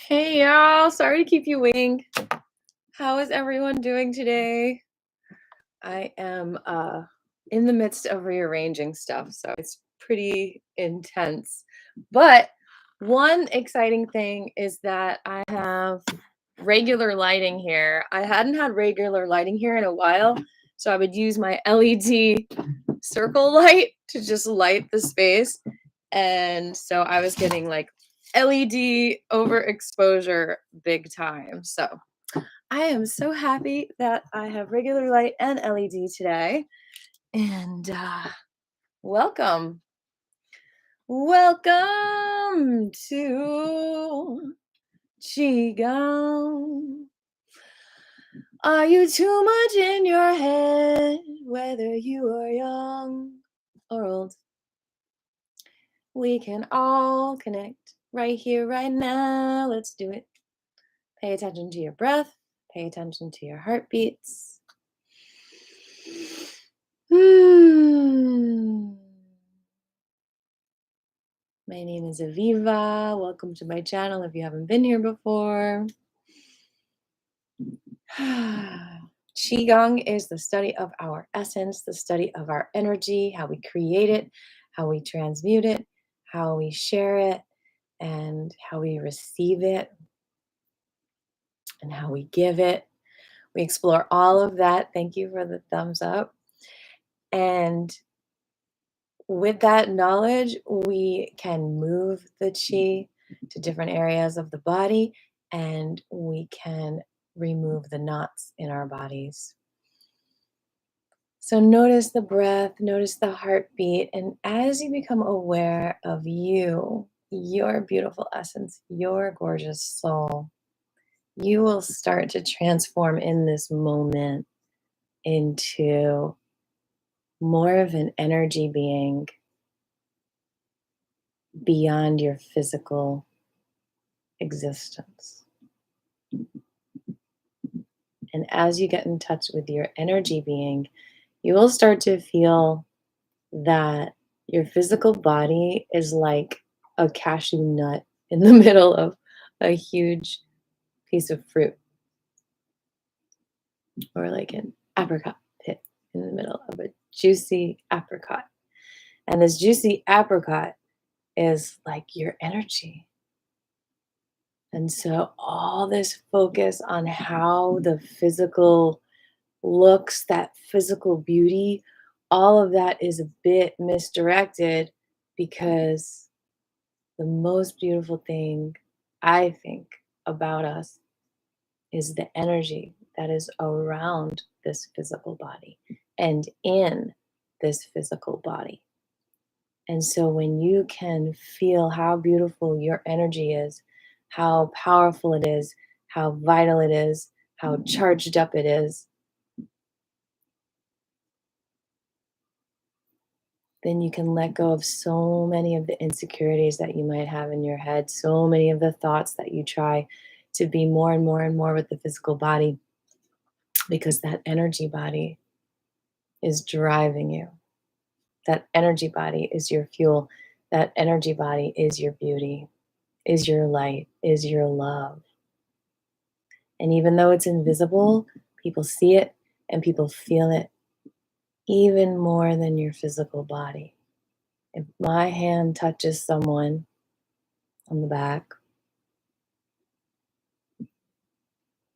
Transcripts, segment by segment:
Hey y'all, sorry to keep you waiting. How is everyone doing today? I am in the midst of rearranging stuff, so it's pretty intense. But one exciting thing is that I have regular lighting here. I hadn't had regular lighting here in a while, so I would use my LED circle light to just light the space. And so I was getting like LED overexposure big time. So I am so happy that I have regular light and LED today. And welcome. Welcome to Qigong. Are you too much in your head, whether you are young or old? We can all connect right here, right now. Let's do it. Pay attention to your breath. Pay attention to your heartbeats. My name is Aviva. Welcome to my channel if you haven't been here before. Qigong is the study of our essence, the study of our energy, how we create it, how we transmute it, how we share it, and how we receive it, and how we give it. We explore all of that. Thank you for the thumbs up. And with that knowledge, we can move the chi to different areas of the body, and we can remove the knots in our bodies. So notice the breath, notice the heartbeat, and as you become aware of you, your beautiful essence, your gorgeous soul, you will start to transform in this moment into more of an energy being beyond your physical existence. And as you get in touch with your energy being, you will start to feel that your physical body is like a cashew nut in the middle of a huge piece of fruit, or like an apricot pit in the middle of a juicy apricot. And this juicy apricot is like your energy. And so all this focus on how the physical looks, that physical beauty, all of that is a bit misdirected, because the most beautiful thing I think about us is the energy that is around this physical body and in this physical body. And so when you can feel how beautiful your energy is, how powerful it is, how vital it is, how charged up it is, then you can let go of so many of the insecurities that you might have in your head, so many of the thoughts that you try to be more and more and more with the physical body, because that energy body is driving you. That energy body is your fuel. That energy body is your beauty, is your light, is your love. And even though it's invisible, people see it and people feel it even more than your physical body. If my hand touches someone on the back,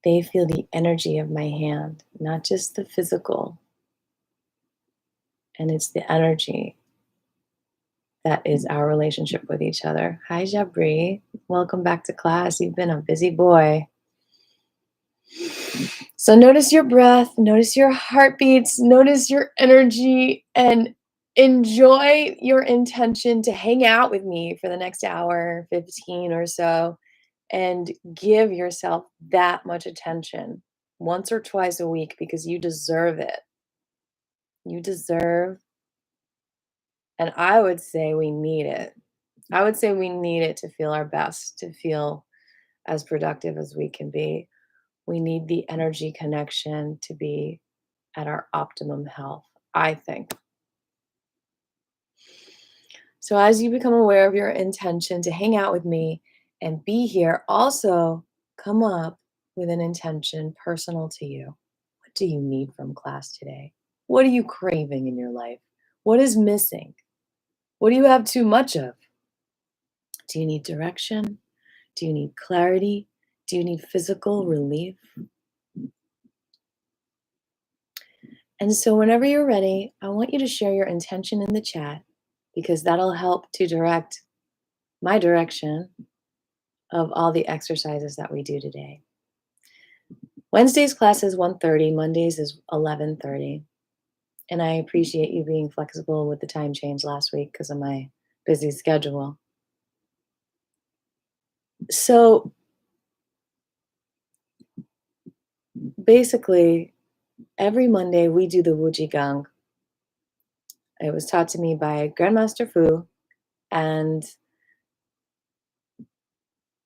they feel the energy of my hand, not just the physical. And it's the energy that is our relationship with each other. Hi, Jabri. Welcome back to class. You've been a busy boy. So notice your breath, notice your heartbeats, notice your energy, and enjoy your intention to hang out with me for the next hour, 15 or so, and give yourself that much attention once or twice a week, because you deserve it. You deserve, and I would say we need it. I would say we need it to feel our best, to feel as productive as we can be. We need the energy connection to be at our optimum health, I think. So as you become aware of your intention to hang out with me and be here. Also, come up with an intention personal to you. What do you need from class today? What are you craving in your life? What is missing? What do you have too much of? Do you need direction? Do you need clarity? Do you need physical relief? And so, whenever you're ready, I want you to share your intention in the chat because that'll help to direct my direction of all the exercises that we do today. Wednesday's class is 1:30, Mondays is 11:30. And I appreciate you being flexible with the time change last week because of my busy schedule. So basically, every Monday we do the Wu Qigong. It was taught to me by Grandmaster Fu, and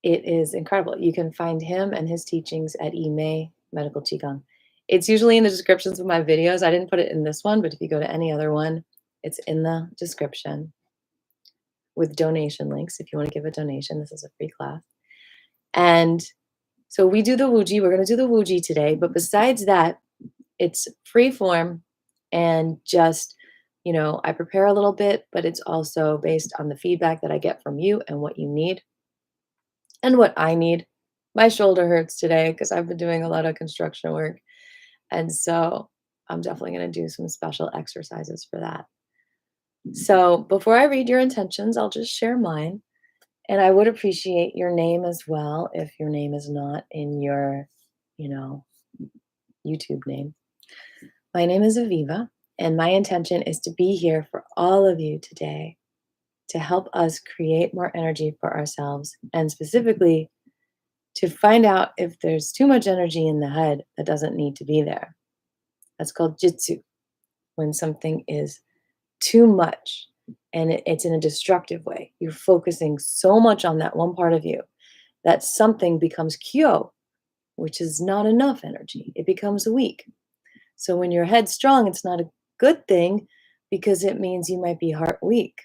it is incredible. You can find him and his teachings at Ime Medical Qigong. It's usually in the descriptions of my videos. I didn't put it in this one, but if you go to any other one, it's in the description with donation links if you want to give a donation. This is a free class. And so we do the Wuji. We're going to do the Wuji today. But besides that, it's free form and just, I prepare a little bit, but it's also based on the feedback that I get from you and what you need and what I need. My shoulder hurts today because I've been doing a lot of construction work. And so I'm definitely going to do some special exercises for that. So before I read your intentions, I'll just share mine. And I would appreciate your name as well if your name is not in your, you know, YouTube name. My name is Aviva, and my intention is to be here for all of you today to help us create more energy for ourselves and specifically to find out if there's too much energy in the head that doesn't need to be there. That's called jitsu, when something is too much and it's in a destructive way. You're focusing so much on that one part of you that something becomes kyo, which is not enough energy. It becomes weak. So when your head's strong, it's not a good thing because it means you might be heart weak.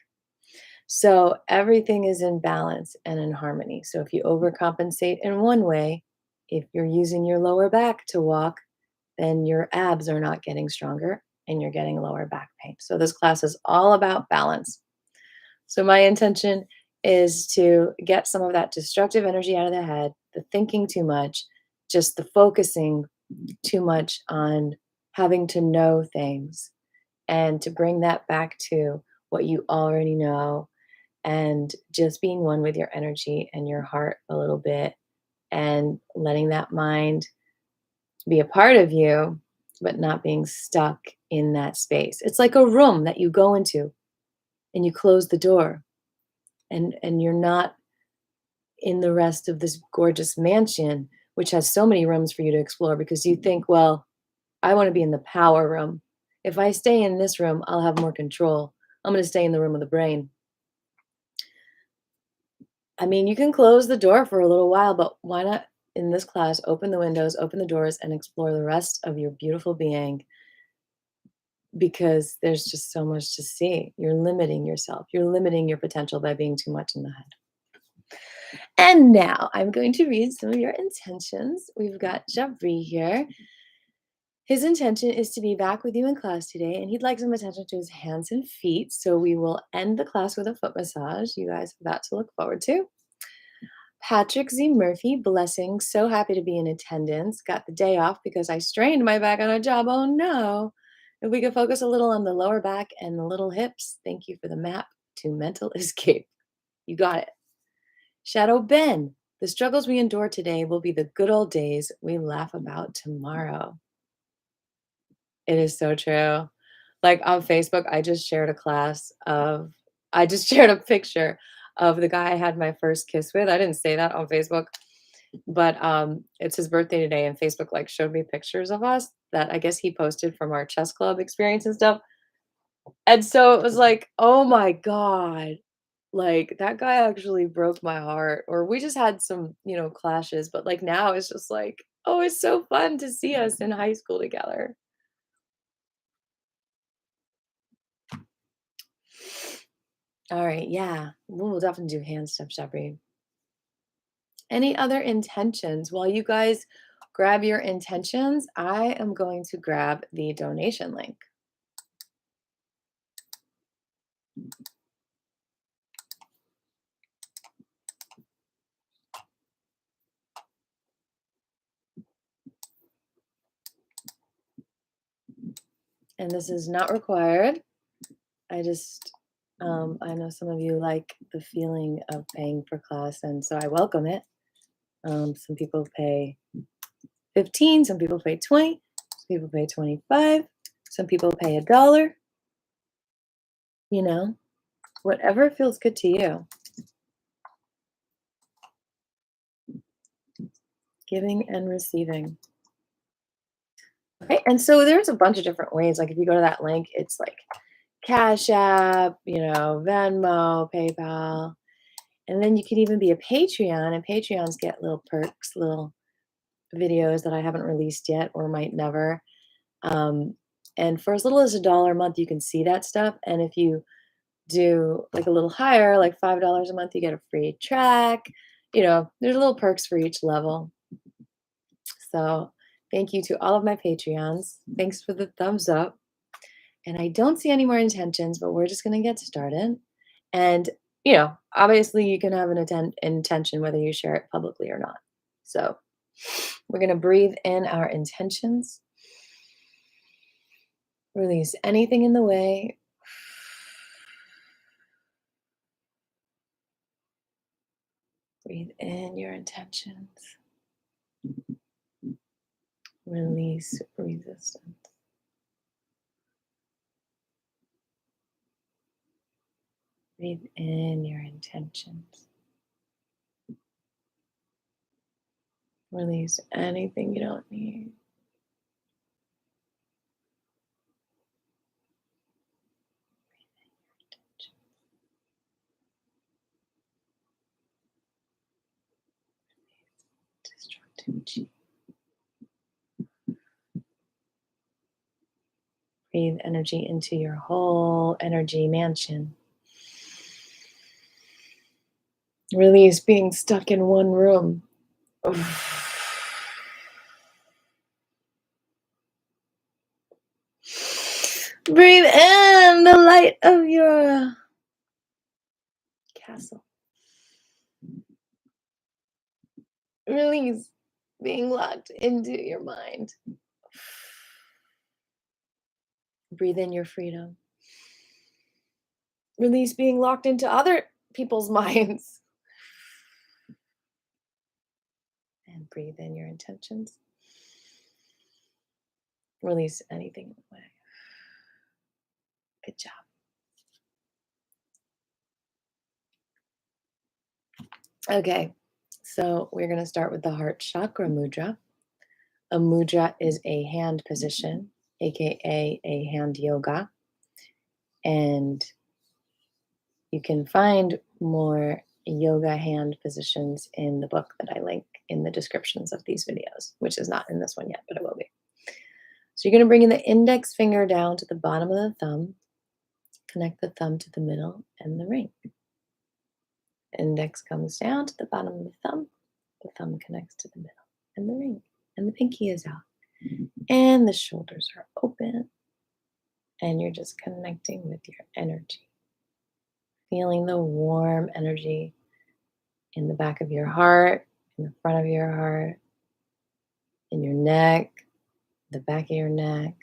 So everything is in balance and in harmony. So if you overcompensate in one way, if you're using your lower back to walk, then your abs are not getting stronger and you're getting lower back pain. So this class is all about balance. So my intention is to get some of that destructive energy out of the head, the thinking too much, just the focusing too much on having to know things, and to bring that back to what you already know and just being one with your energy and your heart a little bit and letting that mind be a part of you, but not being stuck in that space. It's like a room that you go into and you close the door and you're not in the rest of this gorgeous mansion, which has so many rooms for you to explore because you think, well, I want to be in the power room. If I stay in this room, I'll have more control. I'm going to stay in the room of the brain. I mean, you can close the door for a little while, but why not in this class open the windows, open the doors, and explore the rest of your beautiful being because there's just so much to see. You're limiting yourself. You're limiting your potential by being too much in the head. And now I'm going to read some of your intentions. We've got Jabri here. His intention is to be back with you in class today, and he'd like some attention to his hands and feet. So we will end the class with a foot massage. You guys have that to look forward to. Patrick Z. Murphy, blessing. So happy to be in attendance. Got the day off because I strained my back on a job. Oh no. If we could focus a little on the lower back and the little hips, thank you for the map to mental escape. You got it. Shadow Ben, the struggles we endure today will be the good old days we laugh about tomorrow. It is so true. Like on Facebook, I just shared a picture of the guy I had my first kiss with. I didn't say that on Facebook, but it's his birthday today, and Facebook like showed me pictures of us that I guess he posted from our chess club experience and stuff. And so it was like, oh my God, like that guy actually broke my heart. Or we just had some, clashes, but like now it's just like, oh, it's so fun to see us in high school together. All right, yeah. We'll definitely do hand stuff, Shepri. Any other intentions? While you guys grab your intentions, I am going to grab the donation link. And this is not required. I just, I know some of you like the feeling of paying for class, and so I welcome it. Some people pay 15, some people pay 20, some people pay 25, some people pay $1, you know, whatever feels good to you. Giving and receiving. Okay, and so there's a bunch of different ways. Like if you go to that link, it's like Cash App, Venmo, PayPal. And then you can even be a Patreon, and Patreons get little perks, little videos that I haven't released yet or might never. Um, and for as little as $1 a month, you can see that stuff. And if you do like a little higher, like $5 a month, you get a free track. There's little perks for each level. So thank you to all of my Patreons. Thanks for the thumbs up. And I don't see any more intentions, but we're just going to get started. And, obviously you can have an intention whether you share it publicly or not. So we're going to breathe in our intentions, release anything in the way. Breathe in your intentions. Release resistance. Breathe in your intentions. Release anything you don't need. Destructive chi. Breathe energy into your whole energy mansion. Release being stuck in one room. Breathe in the light of your castle. Release being locked into your mind. Breathe in your freedom. Release being locked into other people's minds. And breathe in your intentions. Release anything in the way. Good job. Okay, so we're going to start with the heart chakra mudra. A mudra is a hand position, aka a hand yoga. And you can find more yoga hand positions in the book that I link in the descriptions of these videos, which is not in this one yet, but it will be. So you're going to bring in the index finger down to the bottom of the thumb, connect the thumb to the middle and the ring. Index comes down to the bottom of the thumb connects to the middle and the ring, and the pinky is out. And the shoulders are open, and you're just connecting with your energy. Feeling the warm energy in the back of your heart, in the front of your heart, in your neck, the back of your neck,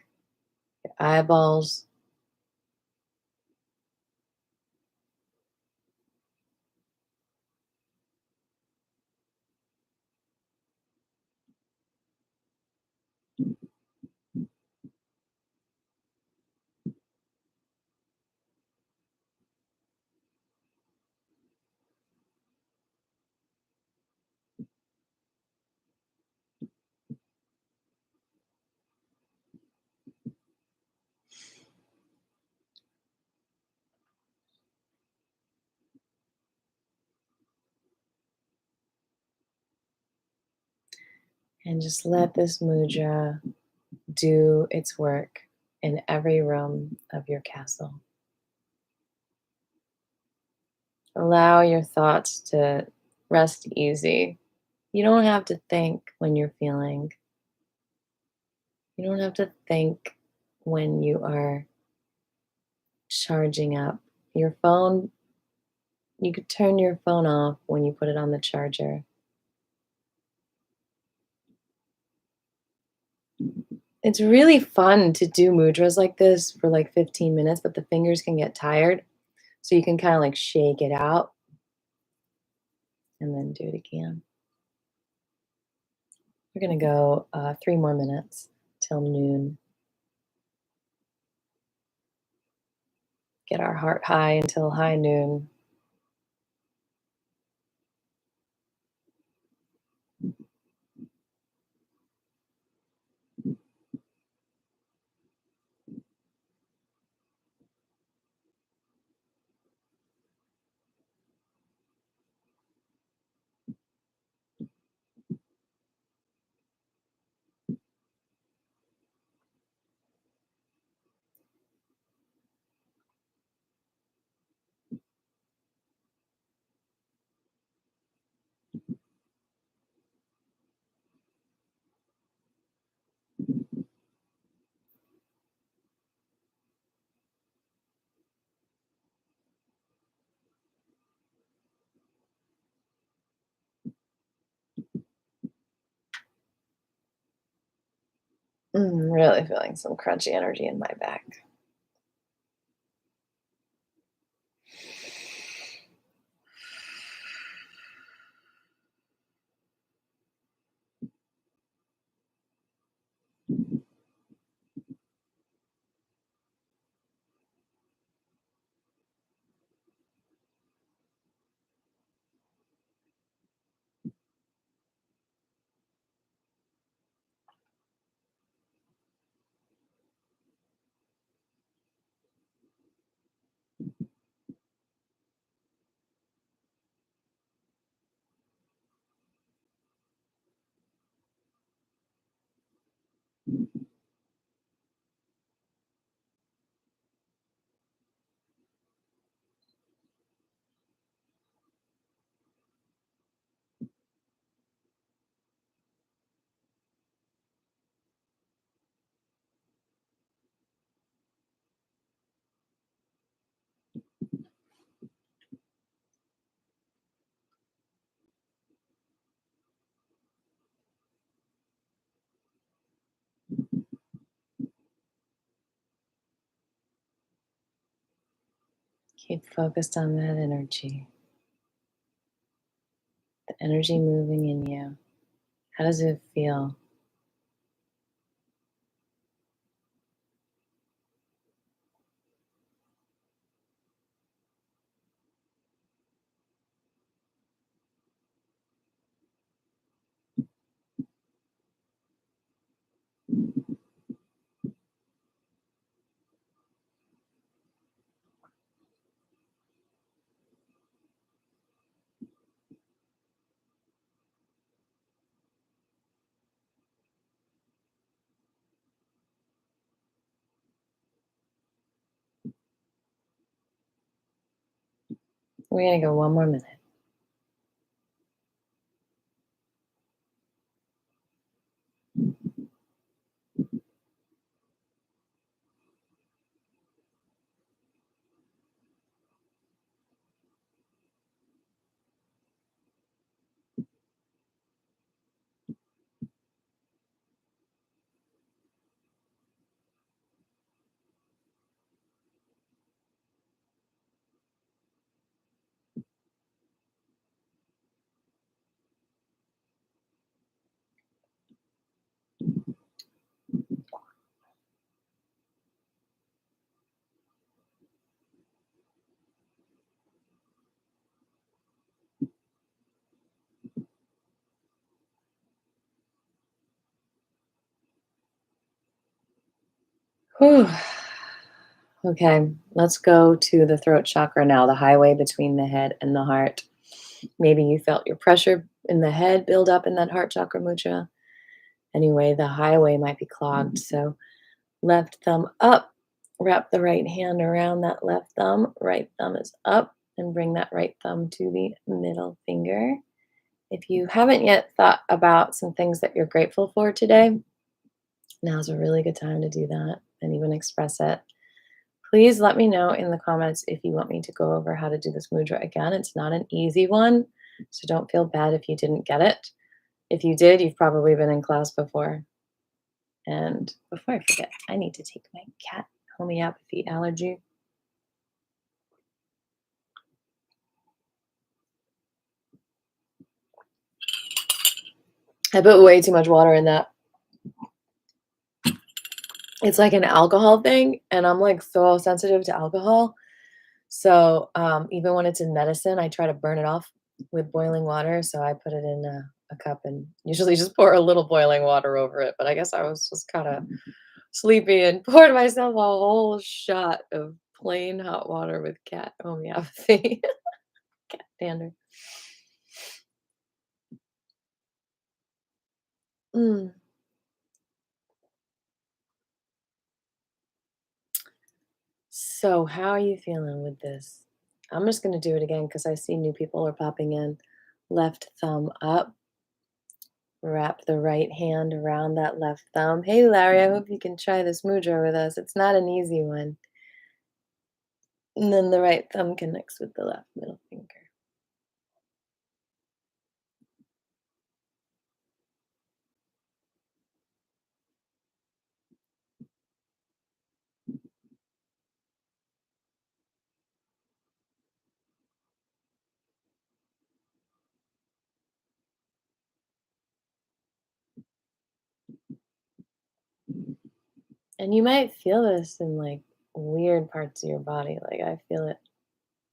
your eyeballs. And just let this mudra do its work in every room of your castle. Allow your thoughts to rest easy You don't have to think when you're feeling. You don't have to think when you are charging up. Your phone, you could turn your phone off when you put it on the charger. It's really fun to do mudras like this for like 15 minutes, but the fingers can get tired. So you can kind of like shake it out and then do it again. We're going to go 3 more minutes till noon. Get our heart high until high noon. Really feeling some crunchy energy in my back. Keep focused on that energy, the energy moving in you. How does it feel? We're going to go 1 more minute. Whew. Okay, let's go to the throat chakra now, the highway between the head and the heart. Maybe you felt your pressure in the head build up in that heart chakra mudra. Anyway, the highway might be clogged. So, left thumb up, wrap the right hand around that left thumb. Right thumb is up, and bring that right thumb to the middle finger. If you haven't yet thought about some things that you're grateful for today, now's a really good time to do that and even express it. Please let me know in the comments if you want me to go over how to do this mudra again. It's not an easy one, so don't feel bad if you didn't get it. If you did, you've probably been in class before. And before I forget, I need to take my cat homeopathy allergy. I put way too much water in that. It's like an alcohol thing, and I'm like so sensitive to alcohol. So even when it's in medicine, I try to burn it off with boiling water. So I put it in a cup and usually just pour a little boiling water over it. But I guess I was just kind of sleepy and poured myself a whole shot of plain hot water with cat homeopathy. Cat dander. Mm. So, how are you feeling with this? I'm just going to do it again because I see new people are popping in. Left thumb up. Wrap the right hand around that left thumb. Hey, Larry, I hope you can try this mudra with us. It's not an easy one. And then the right thumb connects with the left middle finger. And you might feel this in like weird parts of your body. Like I feel it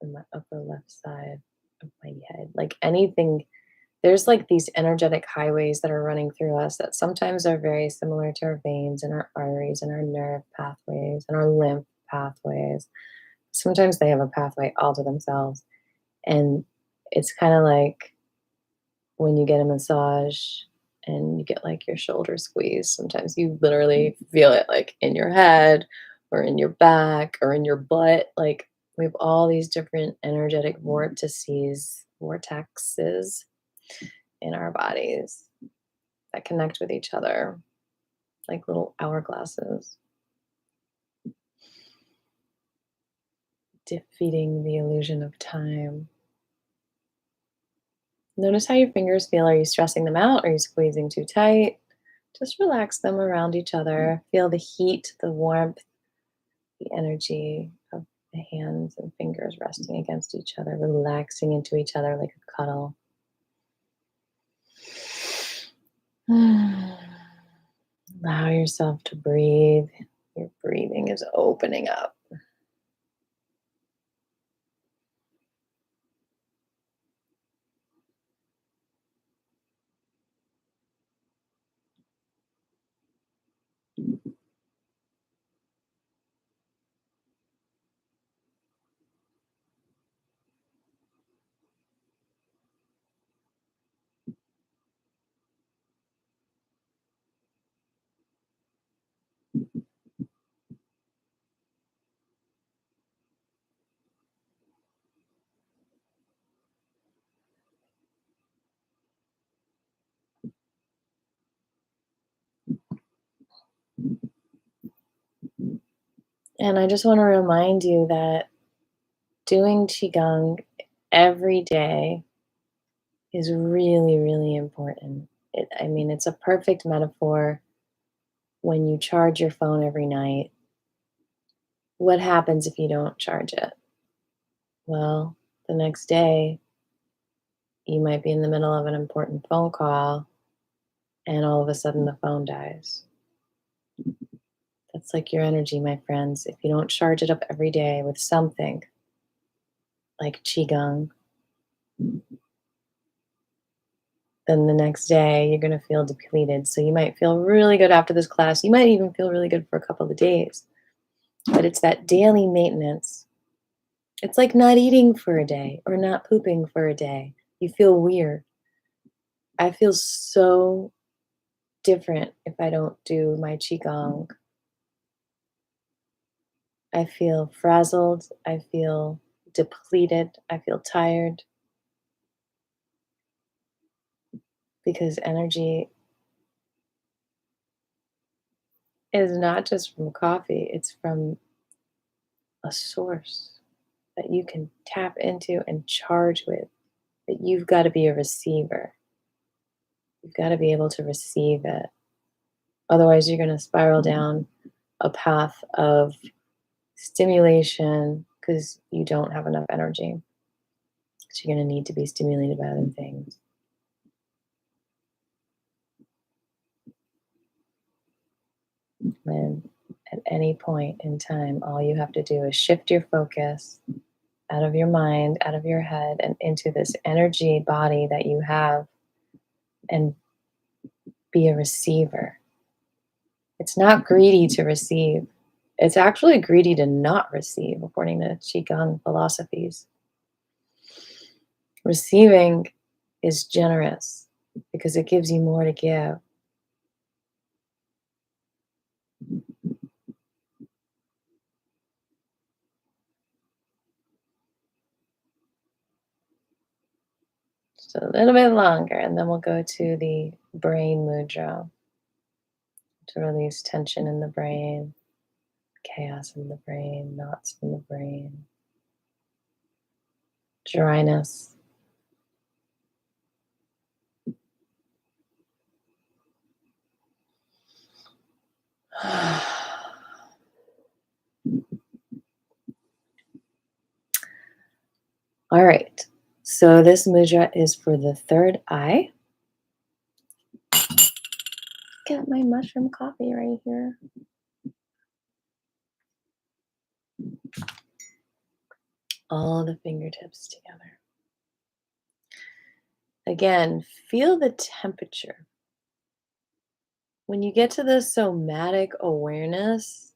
in my upper left side of my head. Like anything, there's like these energetic highways that are running through us that sometimes are very similar to our veins and our arteries and our nerve pathways and our lymph pathways. Sometimes they have a pathway all to themselves. And it's kind of like when you get a massage and you get like your shoulder squeezed, sometimes you literally feel it like in your head or in your back or in your butt. Like we have all these different energetic vortexes in our bodies that connect with each other like little hourglasses, defeating the illusion of time. Notice how your fingers feel. Are you stressing them out? Are you squeezing too tight? Just relax them around each other. Feel the heat, the warmth, the energy of the hands and fingers resting against each other, relaxing into each other like a cuddle. Allow yourself to breathe. Your breathing is opening up. And I just want to remind you that doing Qigong every day is really, really important. I mean, it's a perfect metaphor when you charge your phone every night. What happens if you don't charge it? Well, the next day, you might be in the middle of an important phone call and all of a sudden the phone dies. That's like your energy, my friends. If you don't charge it up every day with something like Qigong, then the next day you're going to feel depleted. So you might feel really good after this class. You might even feel really good for a couple of days. But it's that daily maintenance. It's like not eating for a day or not pooping for a day. You feel weird. I feel so different if I don't do my Qigong. I feel frazzled. I feel depleted. I feel tired. because energy is not just from coffee, it's from a source that you can tap into and charge with. But you've got to be a receiver. You've got to be able to receive it. Otherwise, you're going to spiral down a path of stimulation because you don't have enough energy. So you're going to need to be stimulated by other things. And at any point in time, all you have to do is shift your focus out of your mind, out of your head, and into this energy body that you have and be a receiver. It's not greedy to receive. It's actually greedy to not receive, according to Qigong philosophies. Receiving is generous because it gives you more to give. So a little bit longer, and then we'll go to the brain mudra to release tension in the brain, chaos in the brain, knots in the brain, dryness. All right, so this mudra is for the third eye. Get my mushroom coffee right here. All the fingertips together. Again, feel the temperature. When you get to the somatic awareness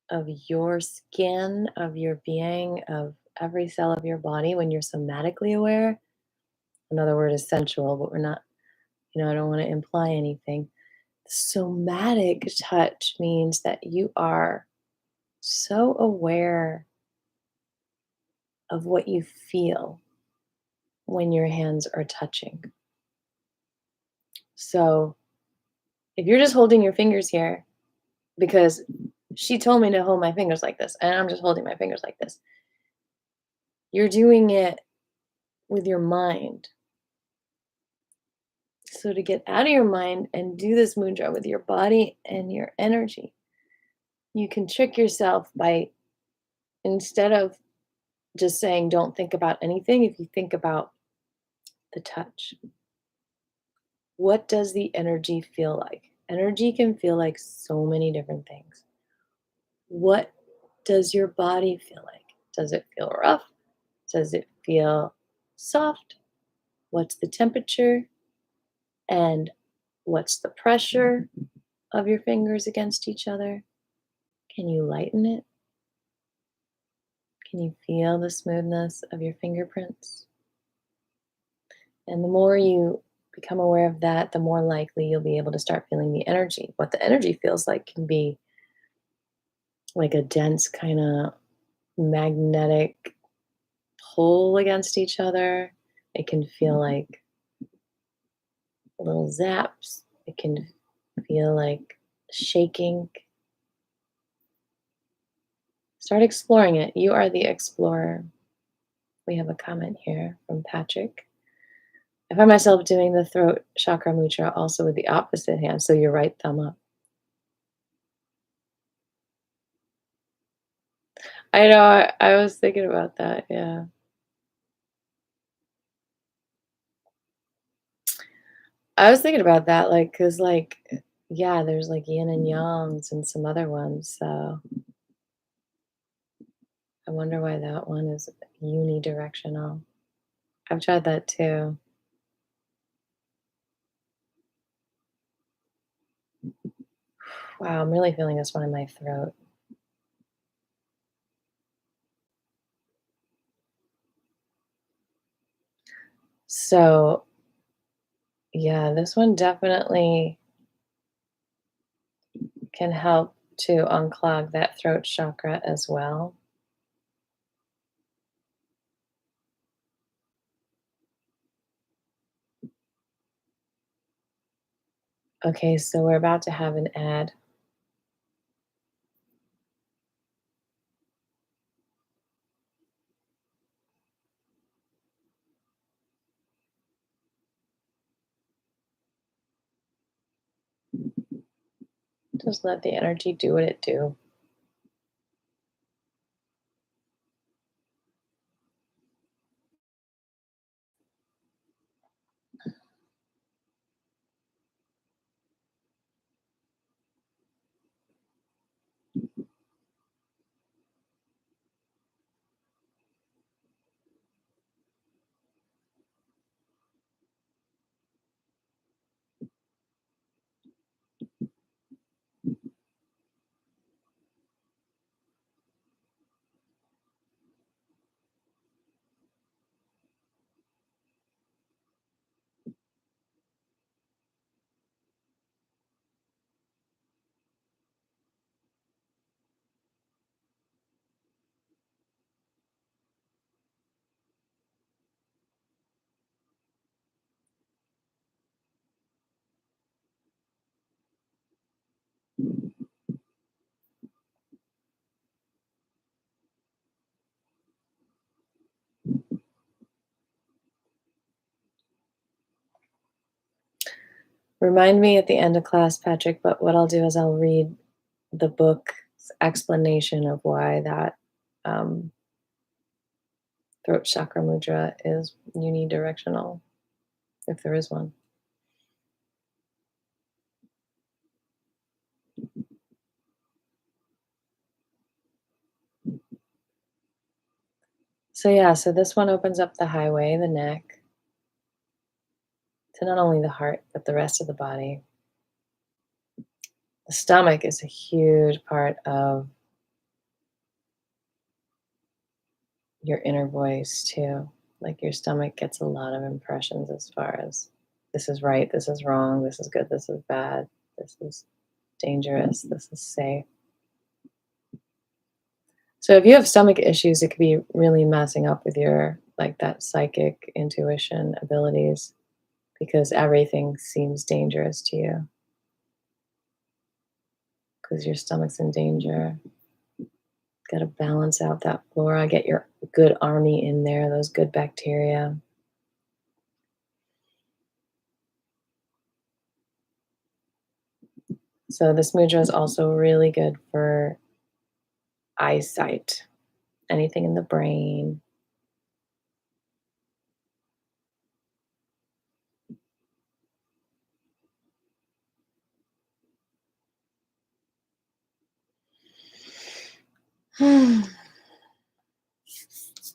of your skin, of your being, of every cell of your body, when you're somatically aware, another word is sensual, but we're not, I don't want to imply anything. Somatic touch means that you are so aware of what you feel when your hands are touching. So if you're just holding your fingers here because she told me to hold my fingers like this, and I'm just holding my fingers like this, you're doing it with your mind. So to get out of your mind and do this mudra with your body and your energy, you can trick yourself by, instead of just saying don't think about anything, if you think about the touch. What does the energy feel like? Energy can feel like so many different things. What does your body feel like? Does it feel rough? Does it feel soft? What's the temperature? And what's the pressure of your fingers against each other? Can you lighten it? Can you feel the smoothness of your fingerprints? And the more you become aware of that, the more likely you'll be able to start feeling the energy. What the energy feels like can be like a dense kind of magnetic pull against each other. It can feel like little zaps. It can feel like shaking. Start exploring it. You are the explorer. We have a comment here from Patrick. I find myself doing the throat chakra mudra also with the opposite hand, so your right thumb up. I know, I was thinking about that, yeah. I was thinking about that, like, cause like, yeah, there's like yin and yangs and some other ones, so I wonder why that one is unidirectional. I've tried that too. Wow, I'm really feeling this one in my throat. So, yeah, this one definitely can help to unclog that throat chakra as well. Okay, so we're about to have an ad. Just let the energy do what it do. Remind me at the end of class, Patrick, but what I'll do is I'll read the book's explanation of why that um, throat chakra mudra is unidirectional, if there is one. So yeah, so this one opens up the highway, the neck, to not only the heart, but the rest of the body. The stomach is a huge part of your inner voice too. Like your stomach gets a lot of impressions as far as this is right, this is wrong, this is good, this is bad, this is dangerous, this is safe. So if you have stomach issues, it could be really messing up with your like that psychic intuition abilities because everything seems dangerous to you because your stomach's in danger. Got to balance out that flora, get your good army in there, those good bacteria. So this mudra is also really good for eyesight, anything in the brain.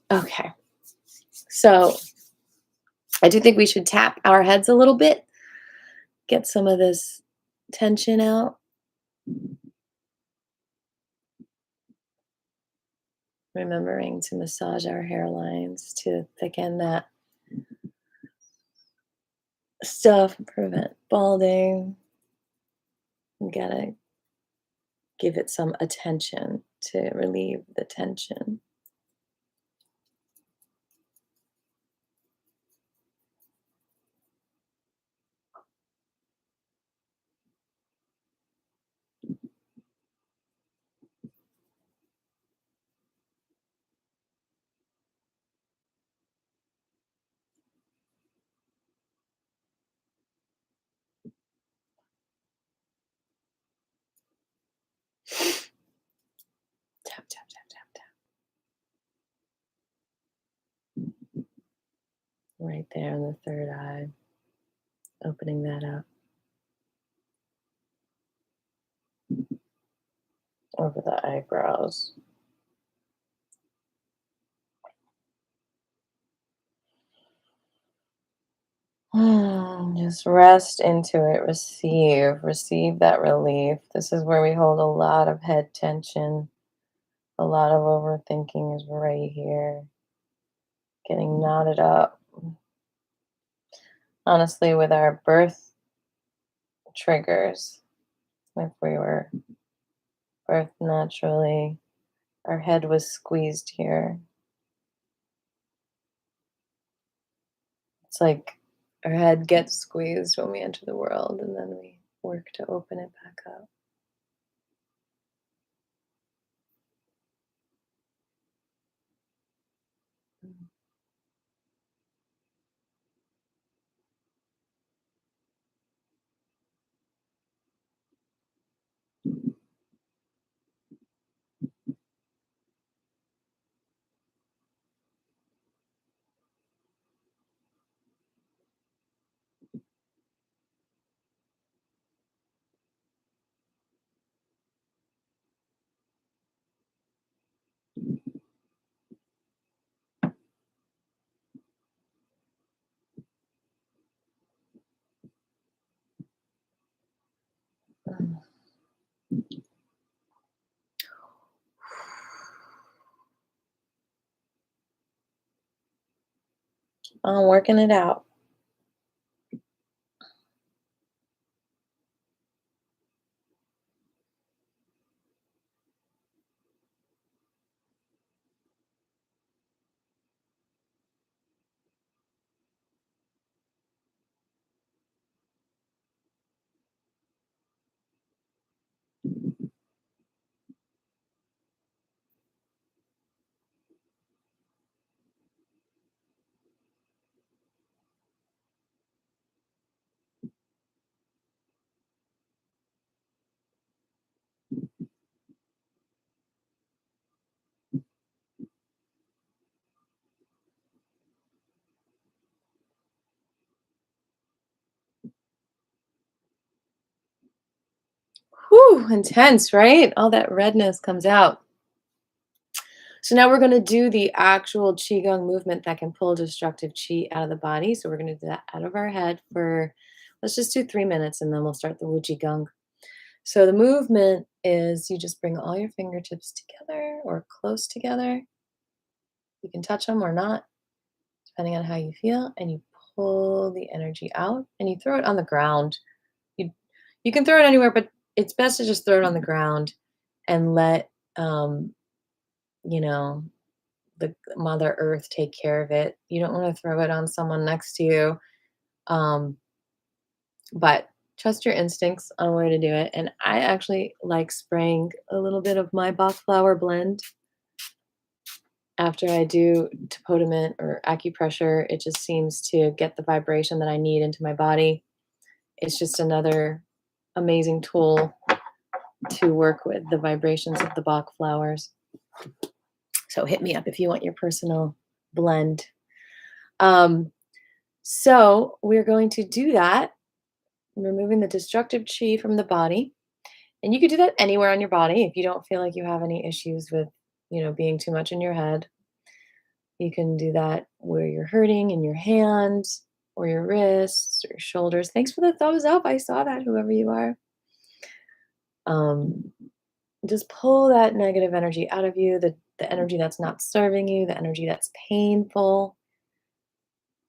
Okay. So I do think we should tap our heads a little bit, get some of this tension out. Remembering to massage our hairlines to thicken that stuff, prevent balding. We gotta give it some attention to relieve the tension. Tap, tap, tap, tap, tap. Right there in the third eye, opening that up. Over the eyebrows. Just rest into it, receive that relief. This is where we hold a lot of head tension. A lot of overthinking is right here, getting knotted up. Honestly, with our birth triggers, if we were birthed naturally, our head was squeezed here. It's like our head gets squeezed when we enter the world, and then we work to open it back up. Mm. I'm working it out. Whew, intense, right? All that redness comes out. So now we're going to do the actual qigong movement that can pull destructive qi out of the body. So we're going to do that out of our head for, let's just do 3 minutes, and then we'll start the wu qigong. So the movement is you just bring all your fingertips together or close together. You can touch them or not, depending on how you feel, and you pull the energy out and you throw it on the ground. You you can throw it anywhere, but it's best to just throw it on the ground and let um, you know, the Mother Earth take care of it. You don't want to throw it on someone next to you. Um, but trust your instincts on where to do it. And I actually like spraying a little bit of my Bach flower blend after I do tapodiment or acupressure. It just seems to get the vibration that I need into my body. It's just another amazing tool to work with the vibrations of the Bach flowers. So hit me up if you want your personal blend. Um, so we're going to do that, removing the destructive chi from the body. And you could do that anywhere on your body if you don't feel like you have any issues with, being too much in your head. You can do that where you're hurting in your hands or your wrists or your shoulders. Thanks for the thumbs up. I saw that, whoever you are. Um, just pull that negative energy out of you, the energy that's not serving you, the energy that's painful,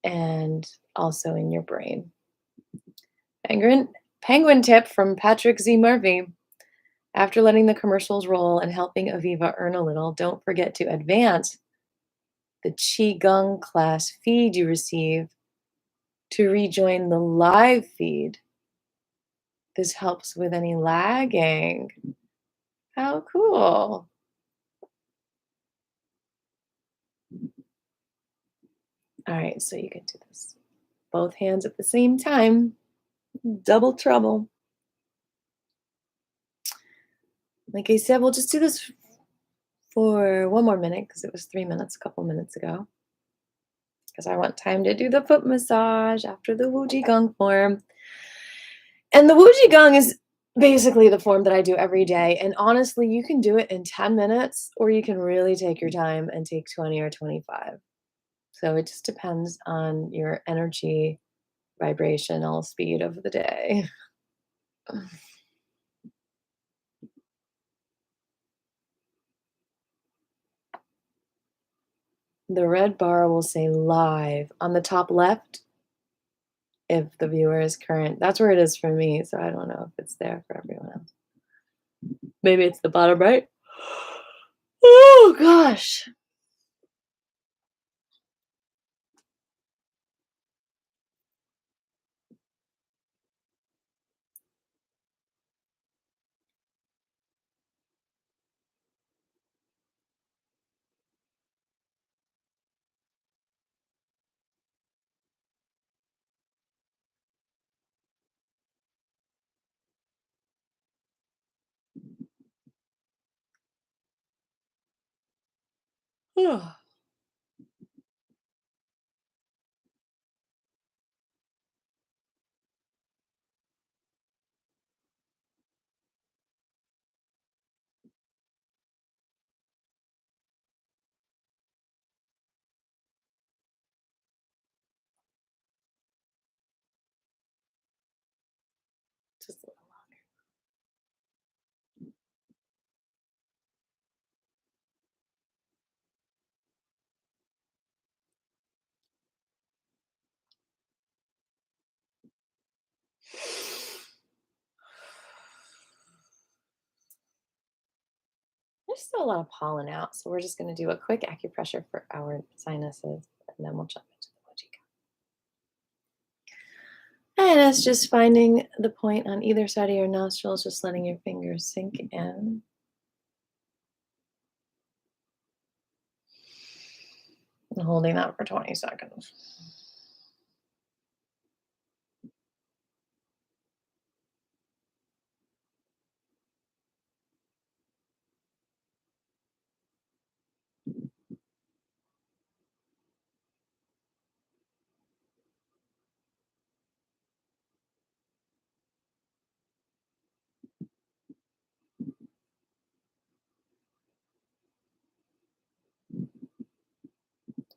and also in your brain. Penguin, penguin tip from Patrick Z. Murphy. After letting the commercials roll and helping Aviva earn a little, don't forget to advance the Qigong class feed you receive to rejoin the live feed. This helps with any lagging. How cool. All right, so you can do this. Both hands at the same time. Double trouble. Like I said, we'll just do this for one more minute because it was 3 minutes a couple minutes ago. Because I want time to do the foot massage after the Wu Qigong form. And the Wu Qigong is basically the form that I do every day. And honestly, you can do it in 10 minutes or you can really take your time and take 20 or 25. So it just depends on your energy, vibrational speed of the day. The red bar will say live on the top left if the viewer is current. That's where it is for me. So I don't know if it's there for everyone else. Maybe it's the bottom right. Oh gosh. Just a little. There's still a lot of pollen out, so we're just going to do a quick acupressure for our sinuses, and then we'll jump into the Wojika. And it's just finding the point on either side of your nostrils, just letting your fingers sink in. And holding that for 20 seconds.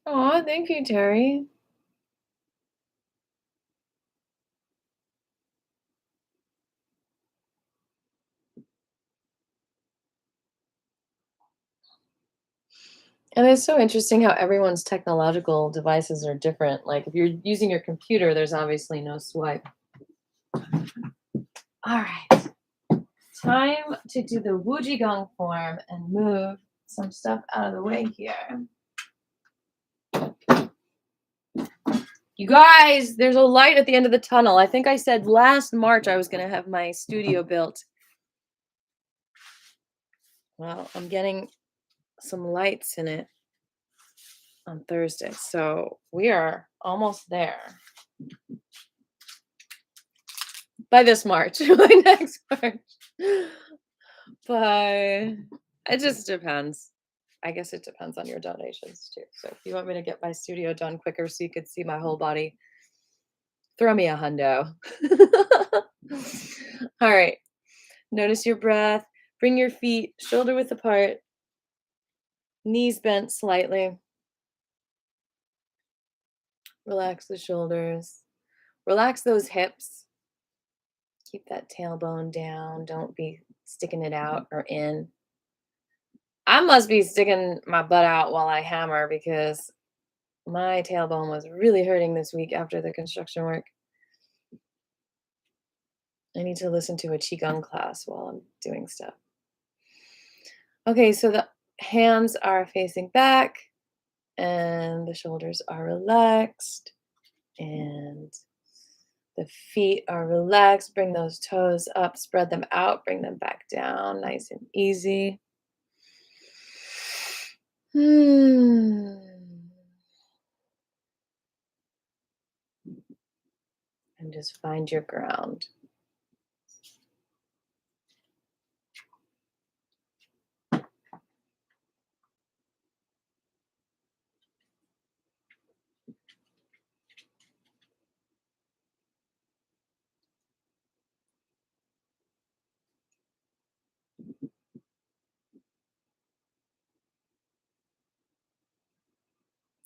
Oh, thank you, Terry. And it's so interesting how everyone's technological devices are different. Like if you're using your computer, there's obviously no swipe. All right. Time to do the Wujigong form and move some stuff out of the way here. You guys, there's a light at the end of the tunnel. I think I said last March I was going to have my studio built. Well, I'm getting some lights in it on Thursday. So we are almost there. By this March, by next March. But it just depends. I guess it depends on your donations too. So if you want me to get my studio done quicker so you could see my whole body, throw me a hundo. All right. Notice your breath. Bring your feet shoulder width apart, knees bent slightly. Relax the shoulders. Relax those hips. Keep that tailbone down. Don't be sticking it out or in. I must be sticking my butt out while I hammer because my tailbone was really hurting this week after the construction work. I need to listen to a Qigong class while I'm doing stuff. Okay, so the hands are facing back and the shoulders are relaxed and the feet are relaxed. Bring those toes up, spread them out, bring them back down, nice and easy. And just find your ground.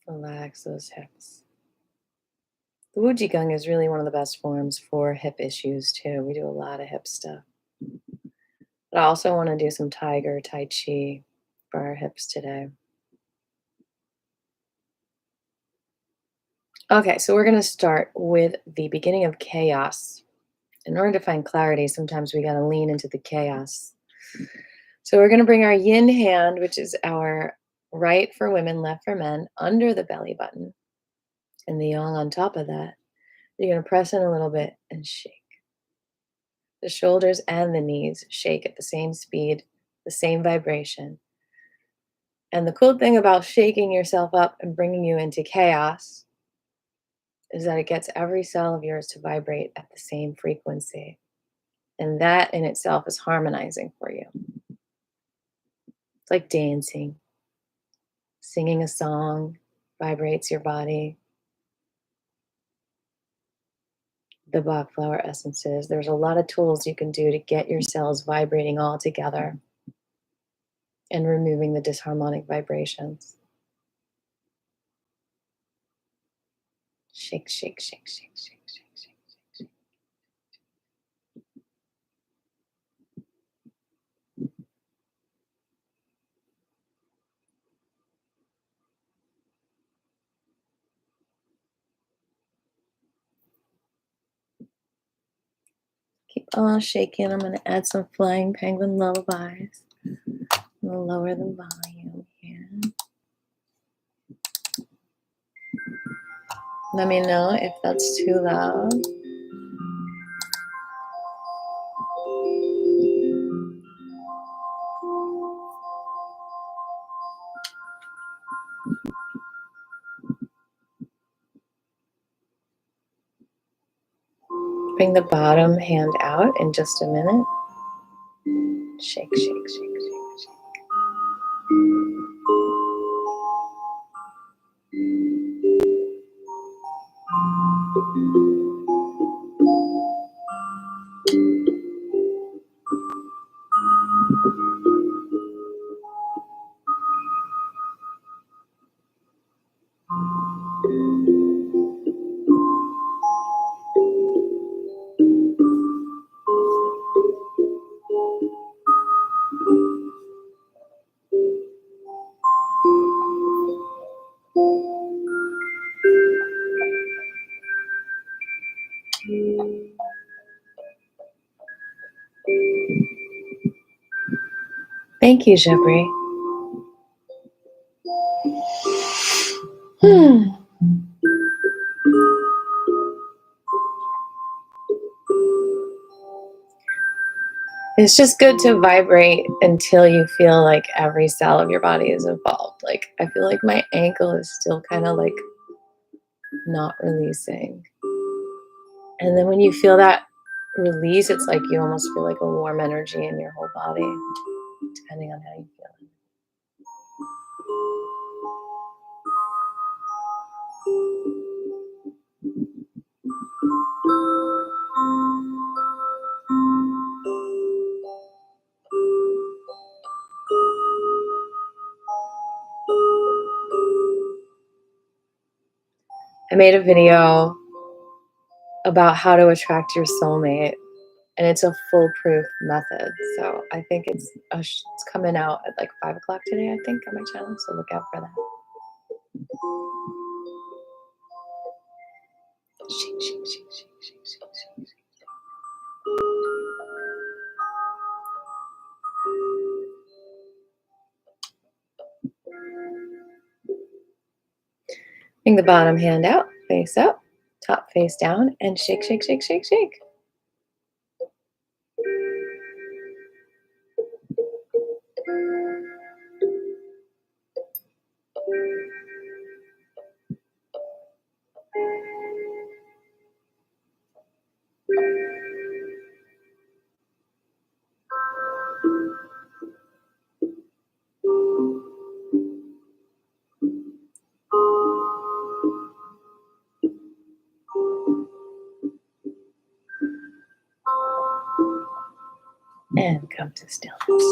Relax those hips. The Wujigong is really one of the best forms for hip issues too. We do a lot of hip stuff. But I also want to do some tiger tai chi for our hips today. Okay, so we're going to start with the beginning of chaos. In order to find clarity, sometimes we got to lean into the chaos. So we're going to bring our yin hand, which is our right for women, left for men, under the belly button, and the yang on top of that. You're going to press in a little bit and shake. The shoulders and the knees shake at the same speed, the same vibration. And the cool thing about shaking yourself up and bringing you into chaos is that it gets every cell of yours to vibrate at the same frequency. And that in itself is harmonizing for you. It's like dancing. Singing a song vibrates your body. The Bach flower essences. There's a lot of tools you can do to get your cells vibrating all together and removing the disharmonic vibrations. Shake, shake, shake, shake, shake, shake, shake, shake. Keep on shaking. I'm going to add some flying penguin lullabies. I'm going to lower the volume here. Let me know if that's too loud. Bring the bottom hand out in just a minute. Shake, shake, shake, shake, shake. Thank you, Jabri. It's just good to vibrate until you feel like every cell of your body is involved. Like, I feel like my ankle is still kind of like not releasing. And then when you feel that release, it's like you almost feel like a warm energy in your whole body, depending on how you feel. I made a video about how to attract your soulmate, and it's a foolproof method. So I think it's coming out at like 5 o'clock today, I think, on my channel. So look out for that. Shake, shake, shake, shake, shake, shake, shake, shake. Bring the bottom hand out, face up, top face down, and shake, shake, shake, shake, shake. And come to stillness.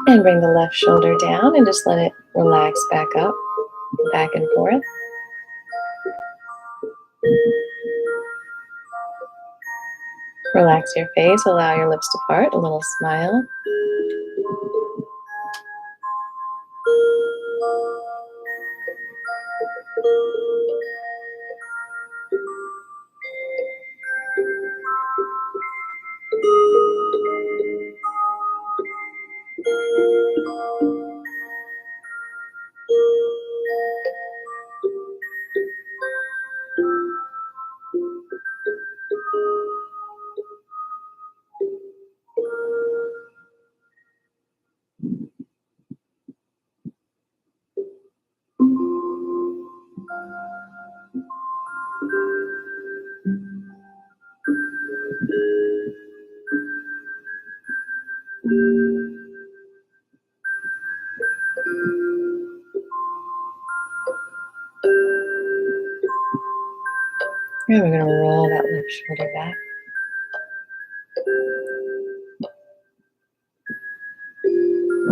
And bring the left shoulder down and just let it relax back up, back and forth. Relax your face, allow your lips to part, a little smile. And we're going to roll that left shoulder back.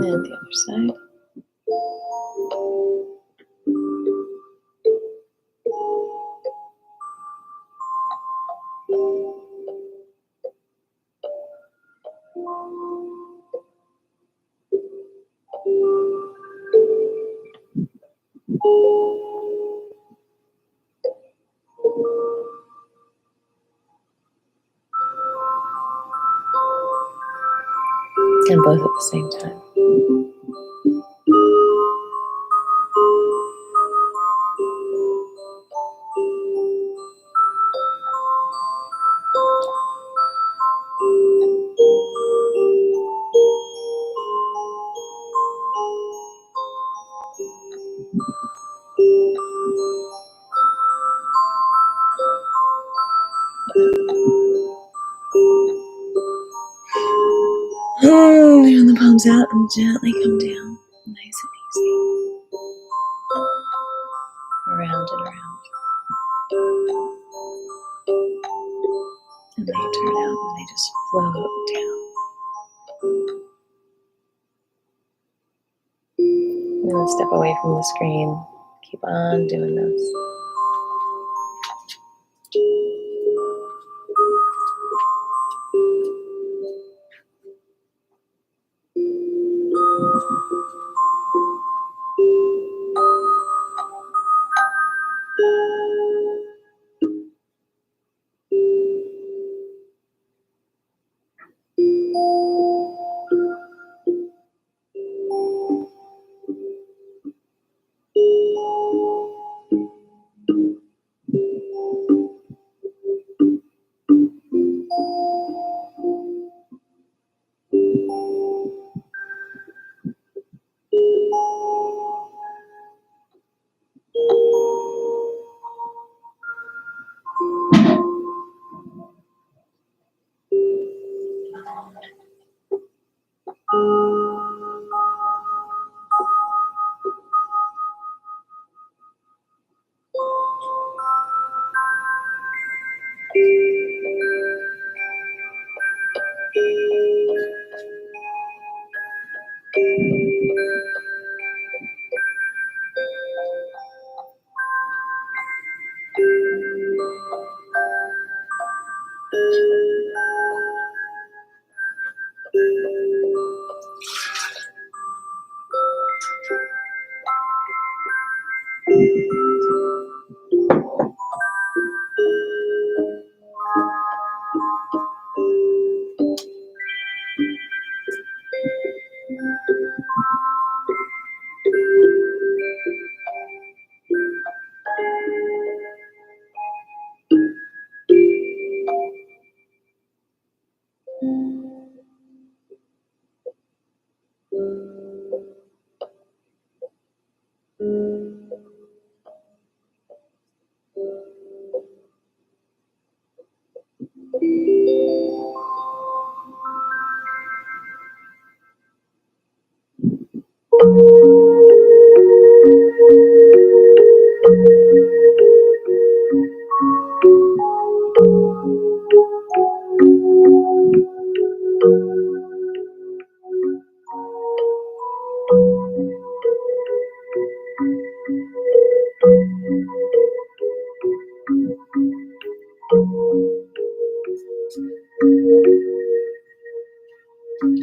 And the other side. And both at the same time. Lean the palms out and gently come down. Nice and easy. Around and around. And they turn out and they just float down. And then step away from the screen. Keep on doing this.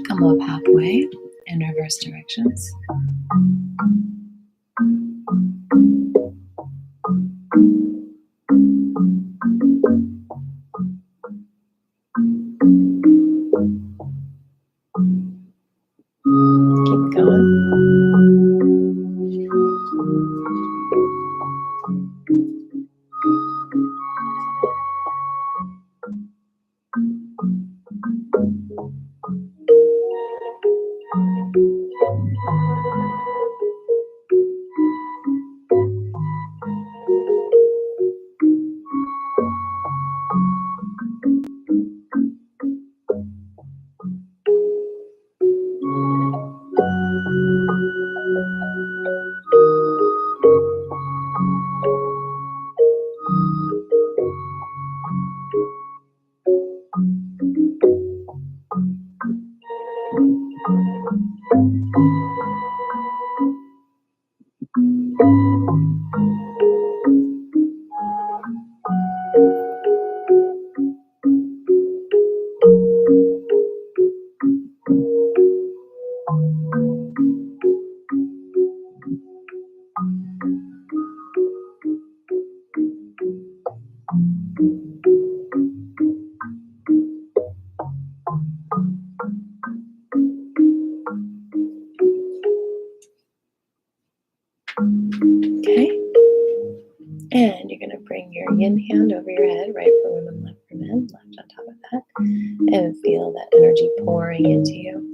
Come up halfway in reverse directions. Keep going. And you're going to bring your yin hand over your head, right for women, left for men, left on top of that, and feel that energy pouring into you.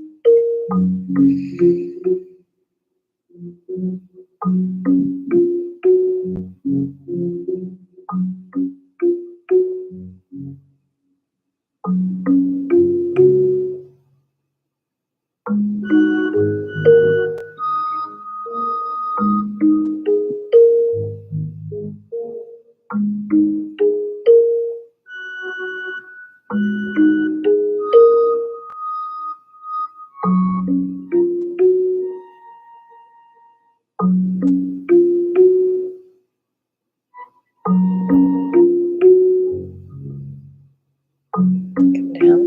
Come down.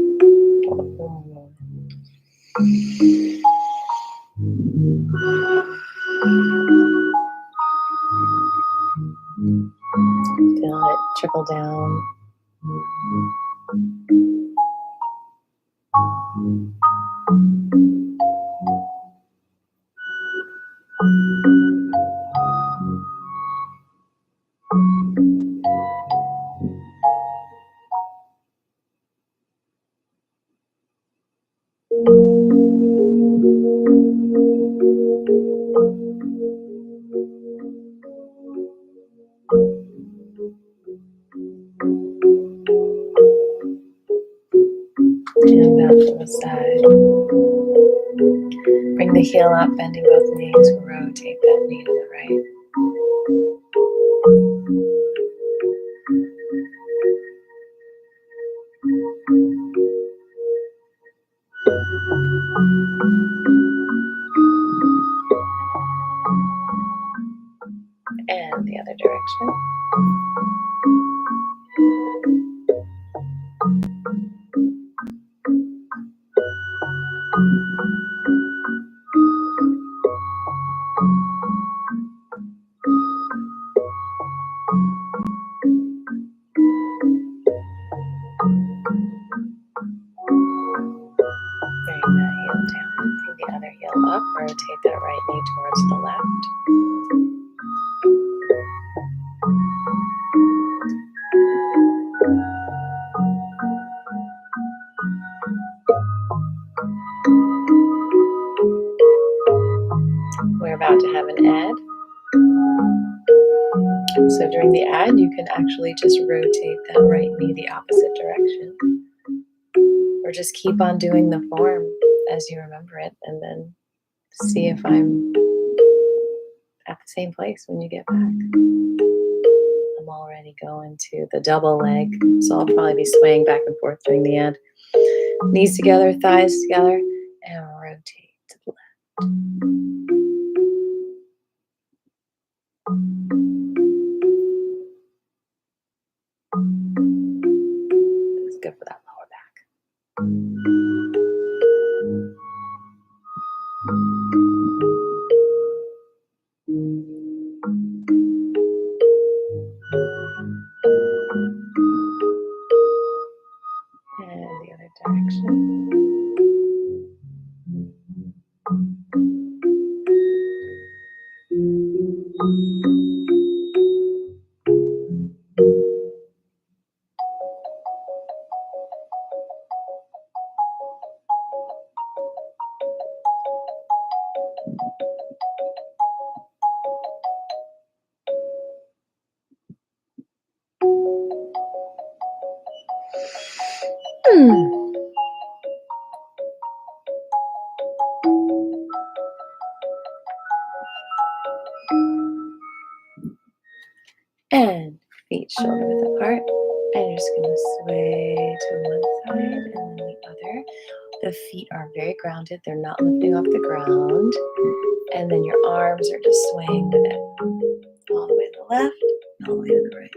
Feel it trickle down. And back to the side. Bring the heel up, bending both knees. Rotate that knee to the right. And the other direction. Bring that heel down. Bring the other heel up. Rotate that right knee towards the left. We're about to have an add. So during the add, you can actually just rotate that right knee the opposite direction. Or just keep on doing the form as you remember it, and then see if I'm at the same place when you get back. I'm already going to the double leg, so I'll probably be swaying back and forth during the end. Knees together, thighs together, and rotate to the left. It's good for that lower back. And the other direction. And feet shoulder width apart. And you're just going to sway to one side and then the other. The feet are very grounded. They're not lifting off the ground. And then your arms are just swaying with it. All the way to the left, and all the way to the right.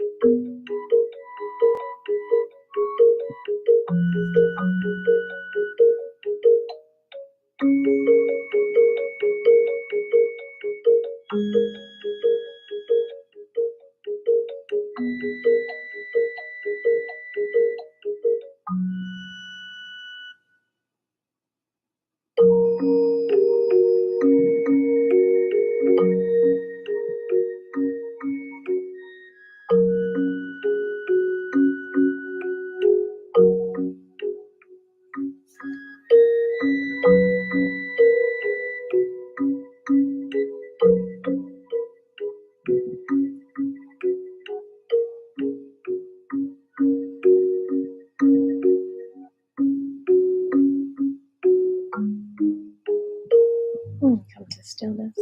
Come to stillness.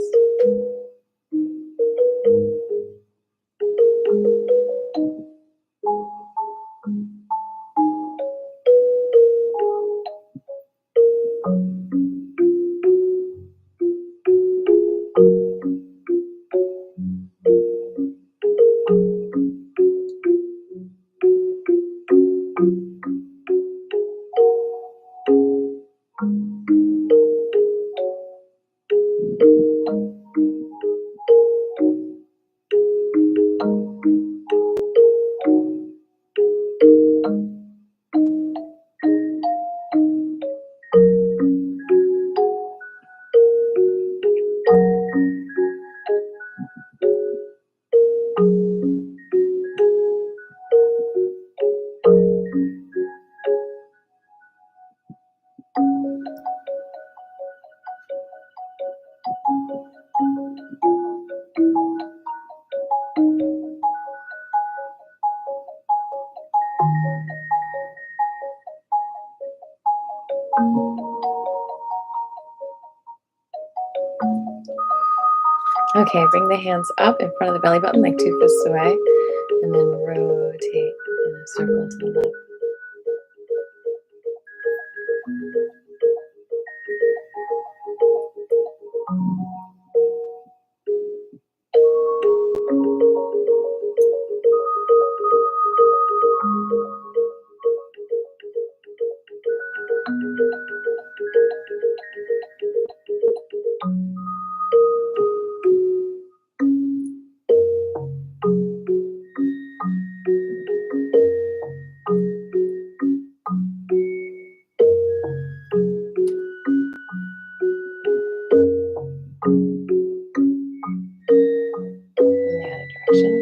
Okay, bring the hands up in front of the belly button, like 2 fists away, and then rotate in a circle to the left. In the other direction.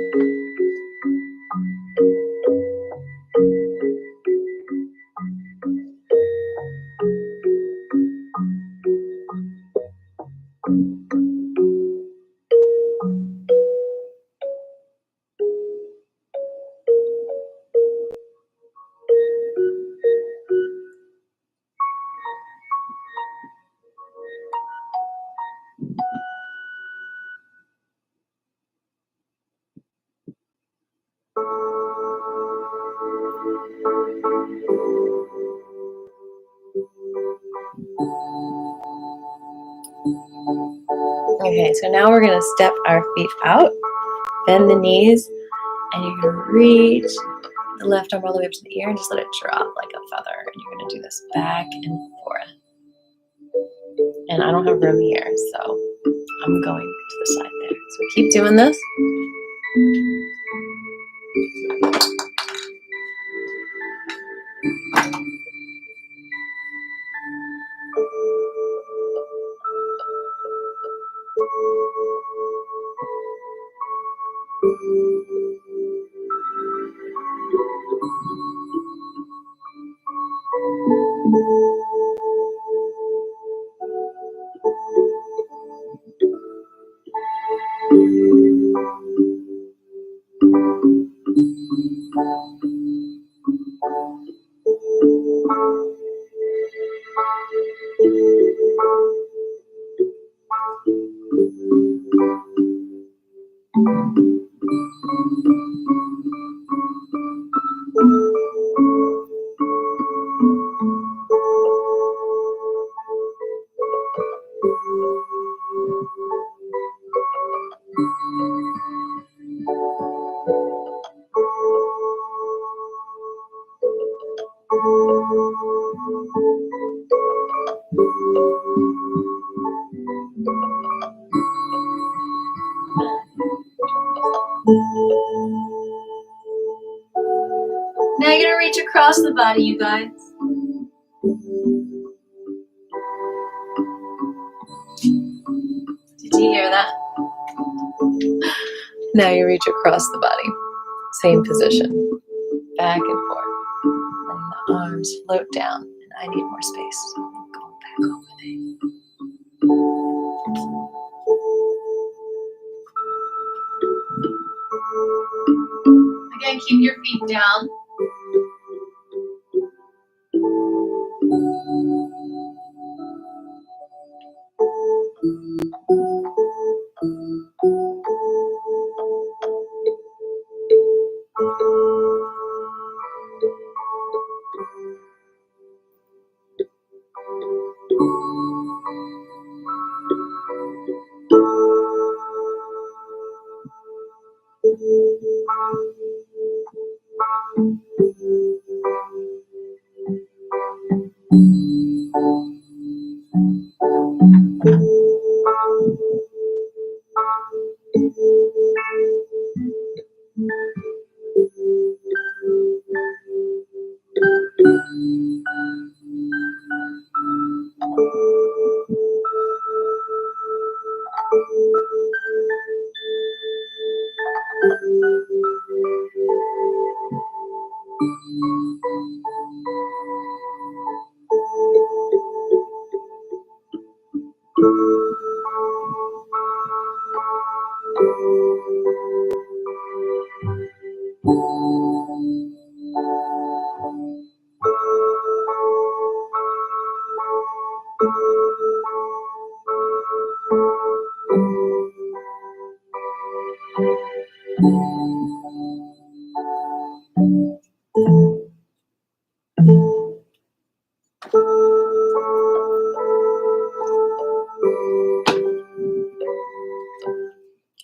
Okay, so now we're going to step our feet out, bend the knees, and you're going to reach the left arm all the way up to the ear and just let it drop like a feather. And you're going to do this back and forth. And I don't have room here, so I'm going to the side there. So keep doing this. Now you're going to reach across the body, you guys. Did you hear that? Now you reach across the body. Same position. Back and forth. Letting the arms float down. And I need more space, so I'll go back over there. Again, keep your feet down.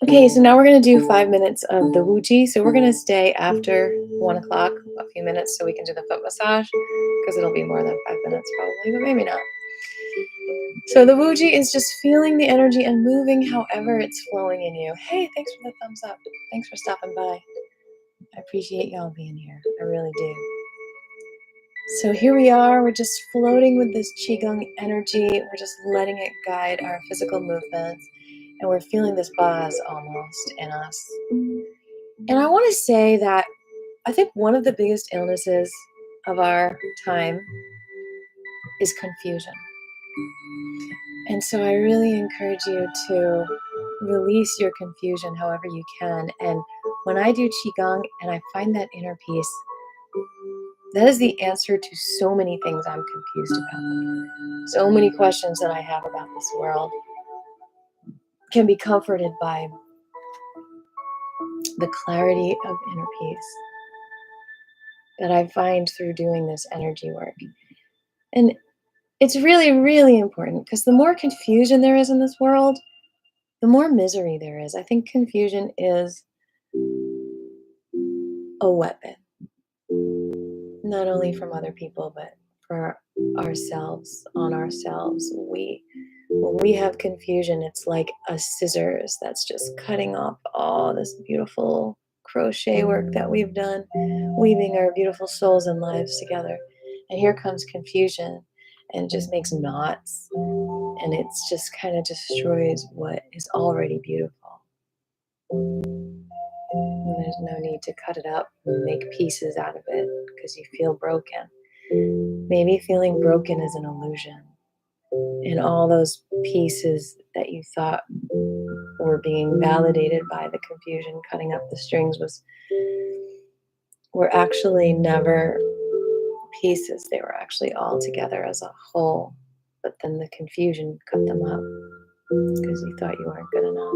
Okay, so now we're going to do 5 minutes of the Wuji. So we're going to stay after 1 o'clock a few minutes so we can do the foot massage, because it'll be more than 5 minutes probably, but maybe not. So the Wuji is just feeling the energy and moving however it's flowing in you. Hey, thanks for the thumbs up. Thanks for stopping by. I appreciate y'all being here. I really do. So here we are. We're just floating with this Qigong energy. We're just letting it guide our physical movements. And we're feeling this buzz almost in us. And I want to say that I think one of the biggest illnesses of our time is confusion. And so I really encourage you to release your confusion however you can. And when I do Qigong and I find that inner peace, that is the answer to so many things I'm confused about. So many questions that I have about this world can be comforted by the clarity of inner peace that I find through doing this energy work. And it's really, really important, because the more confusion there is in this world, the more misery there is. I think confusion is a weapon, not only from other people, but for ourselves, on ourselves. When we have confusion, it's like a scissors that's just cutting off all this beautiful crochet work that we've done, weaving our beautiful souls and lives together. And here comes confusion, and it just makes knots, and it's just kind of destroys what is already beautiful. And there's no need to cut it up and make pieces out of it because you feel broken. Maybe feeling broken is an illusion. And all those pieces that you thought were being validated by the confusion, cutting up the strings, were actually never pieces. They were actually all together as a whole. But then the confusion cut them up because you thought you weren't good enough.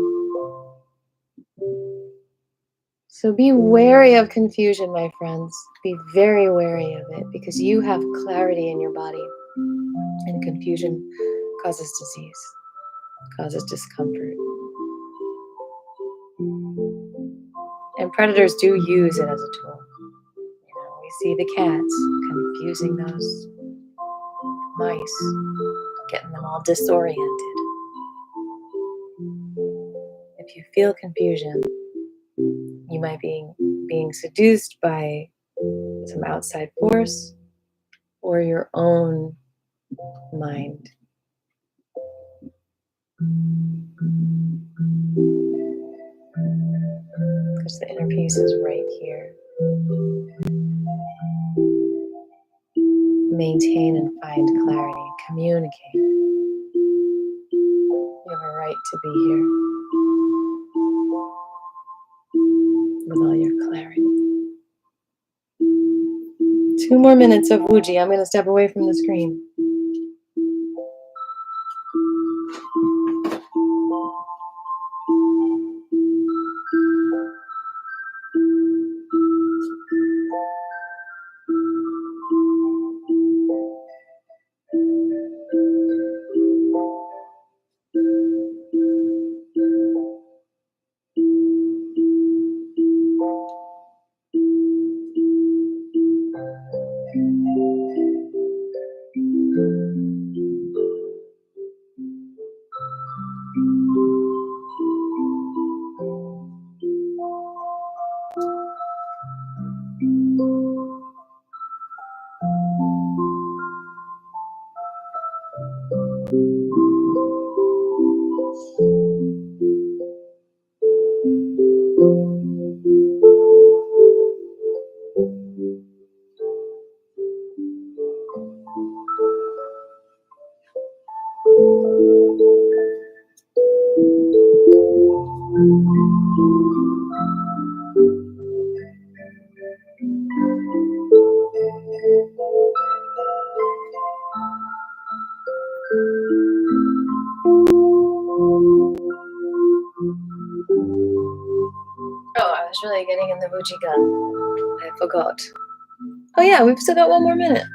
So be wary of confusion, my friends. Be very wary of it, because you have clarity in your body, and confusion causes disease, causes discomfort. And predators do use it as a tool. You know, we see the cats confusing those mice, getting them all disoriented. If you feel confusion, you might be being seduced by some outside force or your own mind. Because the inner peace is right here. maintain and find clarity, communicate. You have a right to be here with all your clarity. 2 more minutes of Wuji. I'm going to step away from the screen. Oh, I was really getting in the Wuji gun. I forgot. Oh yeah, we've still got 1 more minute.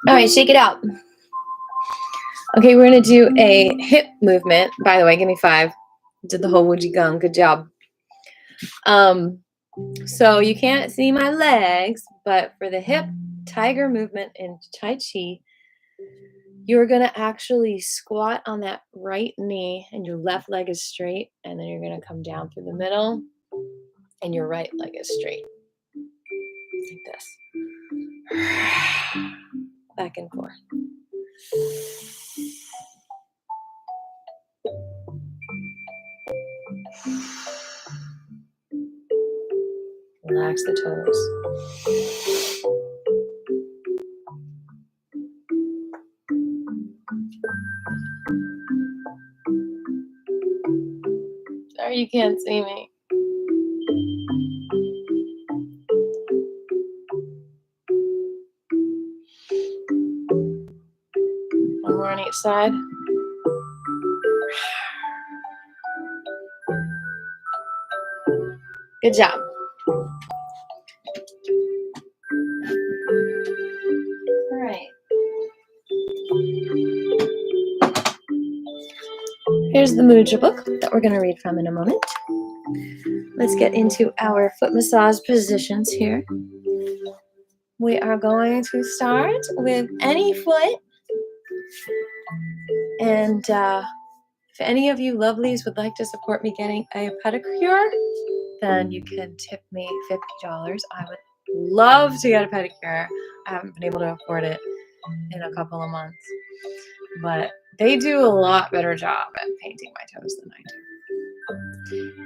All right, shake it out. Okay, we're gonna do a hip movement. By the way, give me 5. Did the whole Wuji gun. Good job. So you can't see my legs, but for the hip tiger movement in Tai Chi, you're gonna actually squat on that right knee and your left leg is straight, and then you're gonna come down through the middle and your right leg is straight. Like this. Back and forth. Relax the toes. Sorry you can't see me. One more on each side. Good job. All right. Here's the Mudra book that we're going to read from in a moment. Let's get into our foot massage positions here. We are going to start with any foot. And if any of you lovelies would like to support me getting a pedicure, then you can tip me $50. I would love to get a pedicure. I haven't been able to afford it in a couple of months. But they do a lot better job at painting my toes than I do.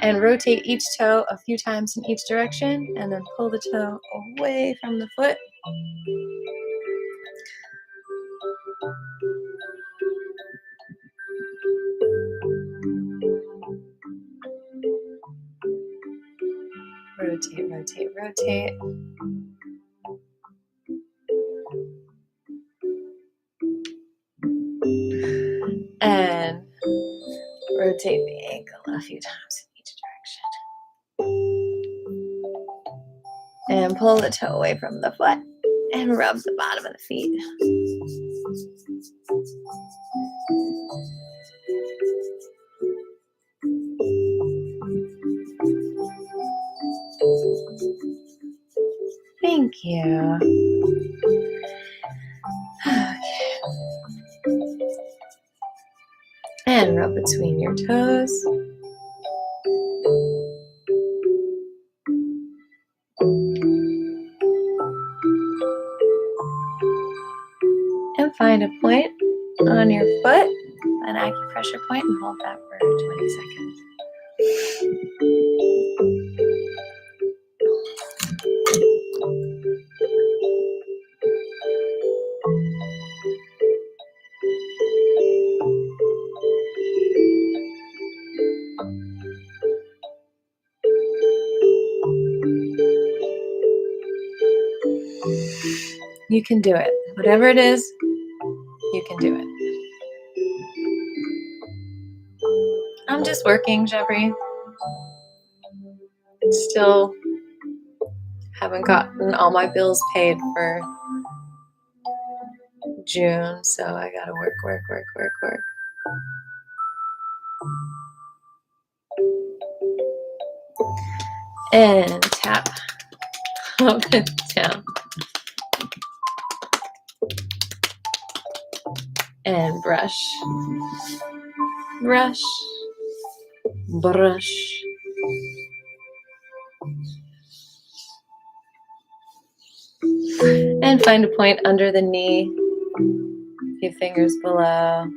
And rotate each toe a few times in each direction, and then pull the toe away from the foot. Rotate, rotate, rotate. And rotate the ankle a few times in each direction. And pull the toe away from the foot and rub the bottom of the feet. Thank you. Okay. And rub between your toes. And find a point on your foot, an acupressure point, and hold that for 20 seconds. You can do it. Whatever it is, you can do it. I'm just working, Jeffrey. Still haven't gotten all my bills paid for June, so I gotta work. And tap up and down. And brush, brush, brush. And find a point under the knee, a few fingers below,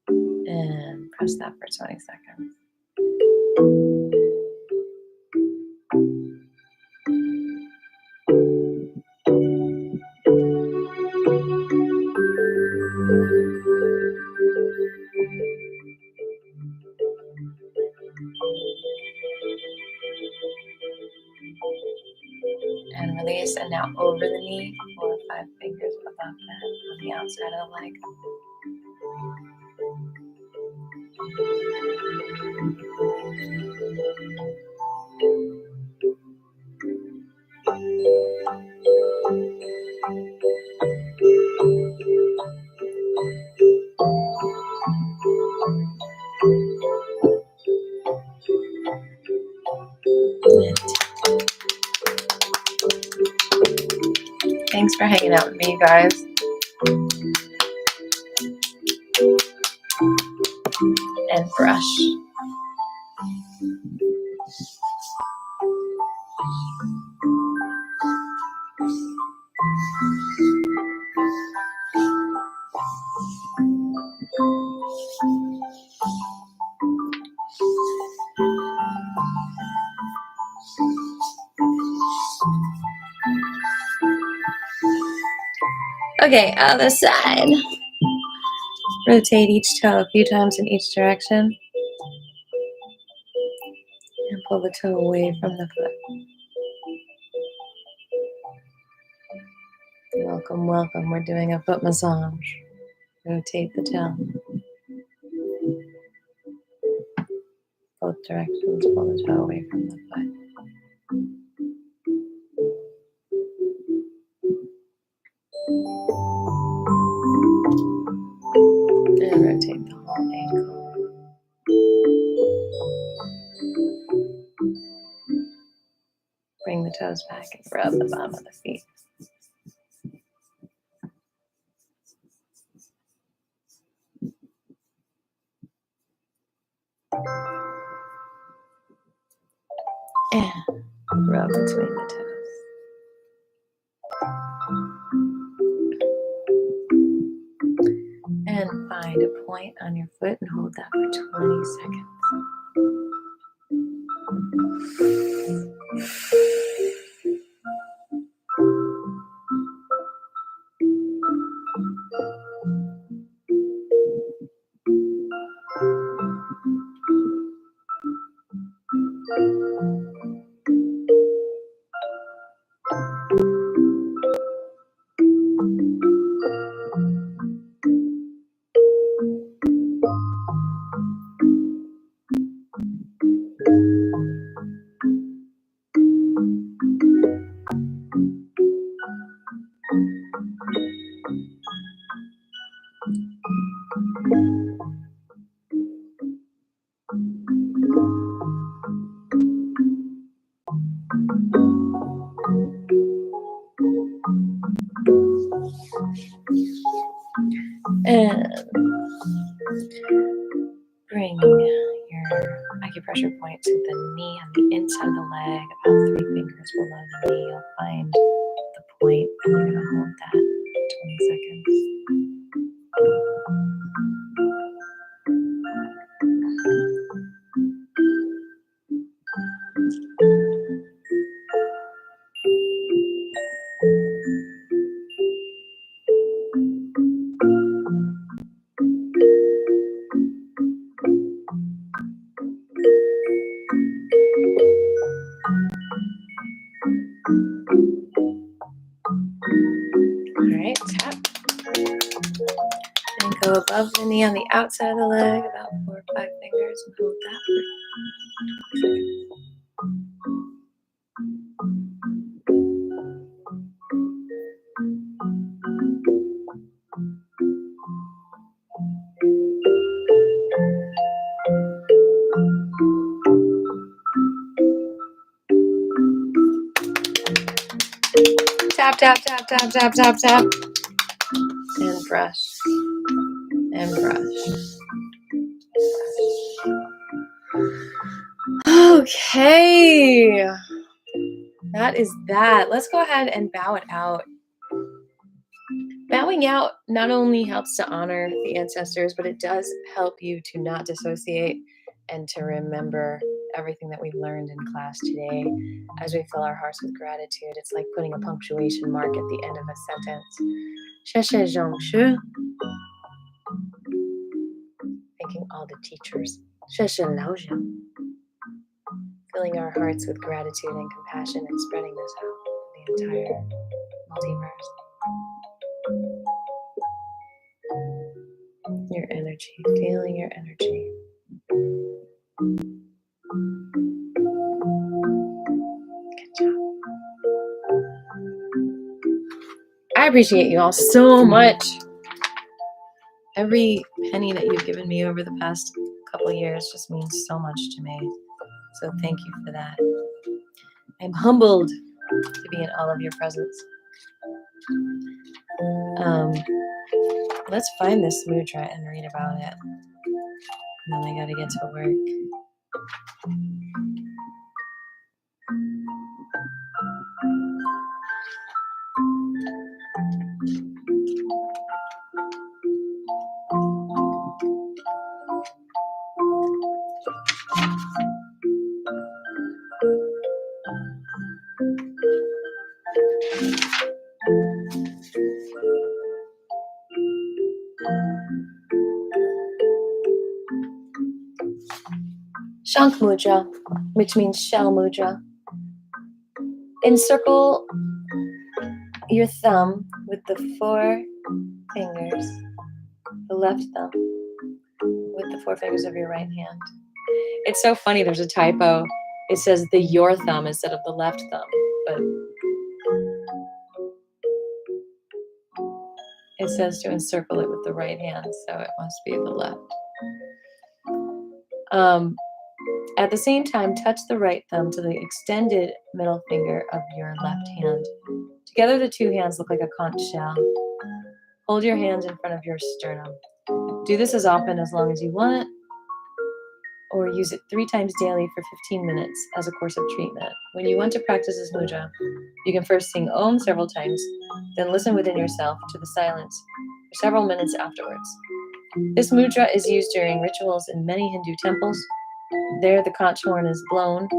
and press that for 20 seconds. And release, and now over the knee, 4 or 5 fingers above that on the outside of the leg. Thanks for hanging out with me, you guys. And brush. Okay, other side. Rotate each toe a few times in each direction. And pull the toe away from the foot. Welcome, welcome. We're doing a foot massage. Rotate the toe. Both directions, pull the toe away from the foot. And rotate the whole ankle. Bring the toes back and rub the bottom of the feet. And rub between the toes. And find a point on your foot and hold that for 20 seconds. And bring your acupressure point to the knee on the inside of the leg, about 3 fingers below the knee. You'll find the point, and you're going to hold that 20 seconds. Alright, tap. And go above the knee on the outside of the leg, about 4 or 5 fingers, and hold that for 20 seconds. Tap, tap, tap, tap, tap, tap, tap. And brush. And brush. Okay. That is that. Let's go ahead and bow it out. Bowing out not only helps to honor the ancestors, but it does help you to not dissociate and to remember everything that we've learned in class today as we fill our hearts with gratitude. It's like putting a punctuation mark at the end of a sentence. 谢谢上师. Thanking all the teachers. 谢谢老师. Filling our hearts with gratitude and compassion and spreading this out to the entire multiverse. Your energy, feeling your energy. Good job. I appreciate you all so much. Every penny that you've given me over the past couple of years just means so much to me. So thank you for that. I'm humbled to be in all of your presence. Let's find this mudra and read about it. And then I gotta get to work. Shank mudra, which means shell mudra. Encircle your thumb with the 4 fingers, the left thumb with the 4 fingers of your right hand. It's so funny, there's a typo. It says the your thumb instead of the left thumb, but it says to encircle it with the right hand, so it must be the left. At the same time, touch the right thumb to the extended middle finger of your left hand. Together, the 2 hands look like a conch shell. Hold your hand in front of your sternum. Do this as often as long as you want, or use it 3 times daily for 15 minutes as a course of treatment. When you want to practice this mudra, you can first sing Om several times, then listen within yourself to the silence for several minutes afterwards. This mudra is used during rituals in many Hindu temples. There, the conch horn is blown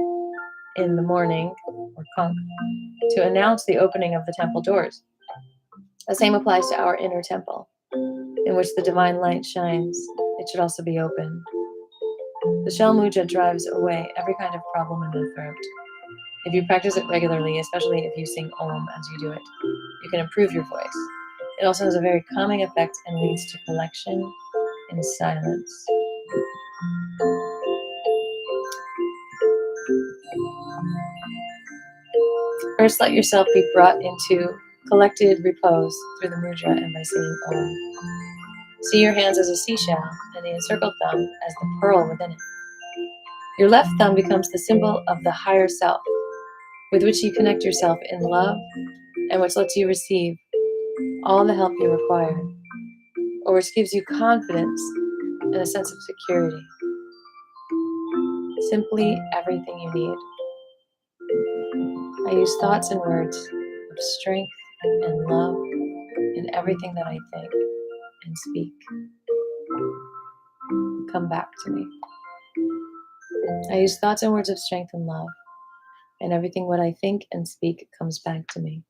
in the morning, or conch, to announce the opening of the temple doors. The same applies to our inner temple, in which the divine light shines. It should also be open. The shell mudra drives away every kind of problem in the throat. If you practice it regularly, especially if you sing Om as you do it, you can improve your voice. It also has a very calming effect and leads to collection in silence. First, let yourself be brought into collected repose through the mudra and by singing Om. See your hands as a seashell and the encircled thumb as the pearl within it. Your left thumb becomes the symbol of the higher self, with which you connect yourself in love and which lets you receive all the help you require, or which gives you confidence and a sense of security. Simply everything you need. I use thoughts and words of strength and love in everything that I think and speak. Come back to me. I use thoughts and words of strength and love, and everything what I think and speak comes back to me.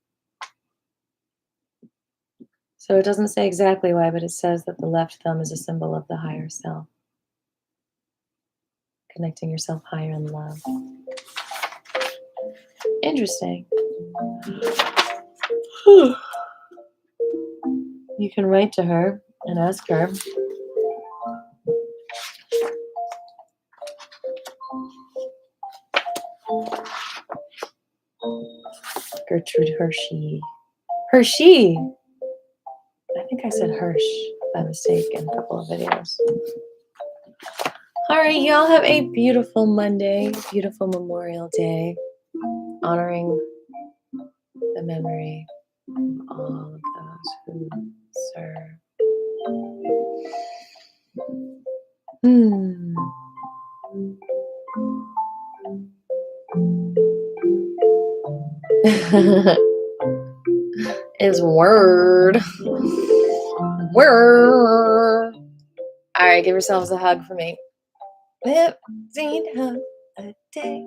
So it doesn't say exactly why, but it says that the left thumb is a symbol of the higher self, connecting yourself higher in love. Interesting. You can write to her and ask her. Gertrude Hershey. Hershey! I think I said Hirsch by mistake in a couple of videos. All right, y'all have a beautiful Monday, beautiful Memorial Day, honoring the memory of all of those who serve. Is word. Word. All right, give yourselves a hug for me. 15 hugs a day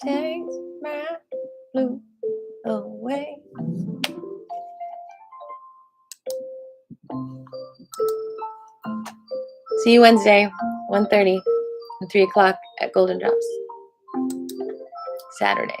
takes my blue away. See you Wednesday, 1:30 and 3 o'clock at Golden Drops. Saturday.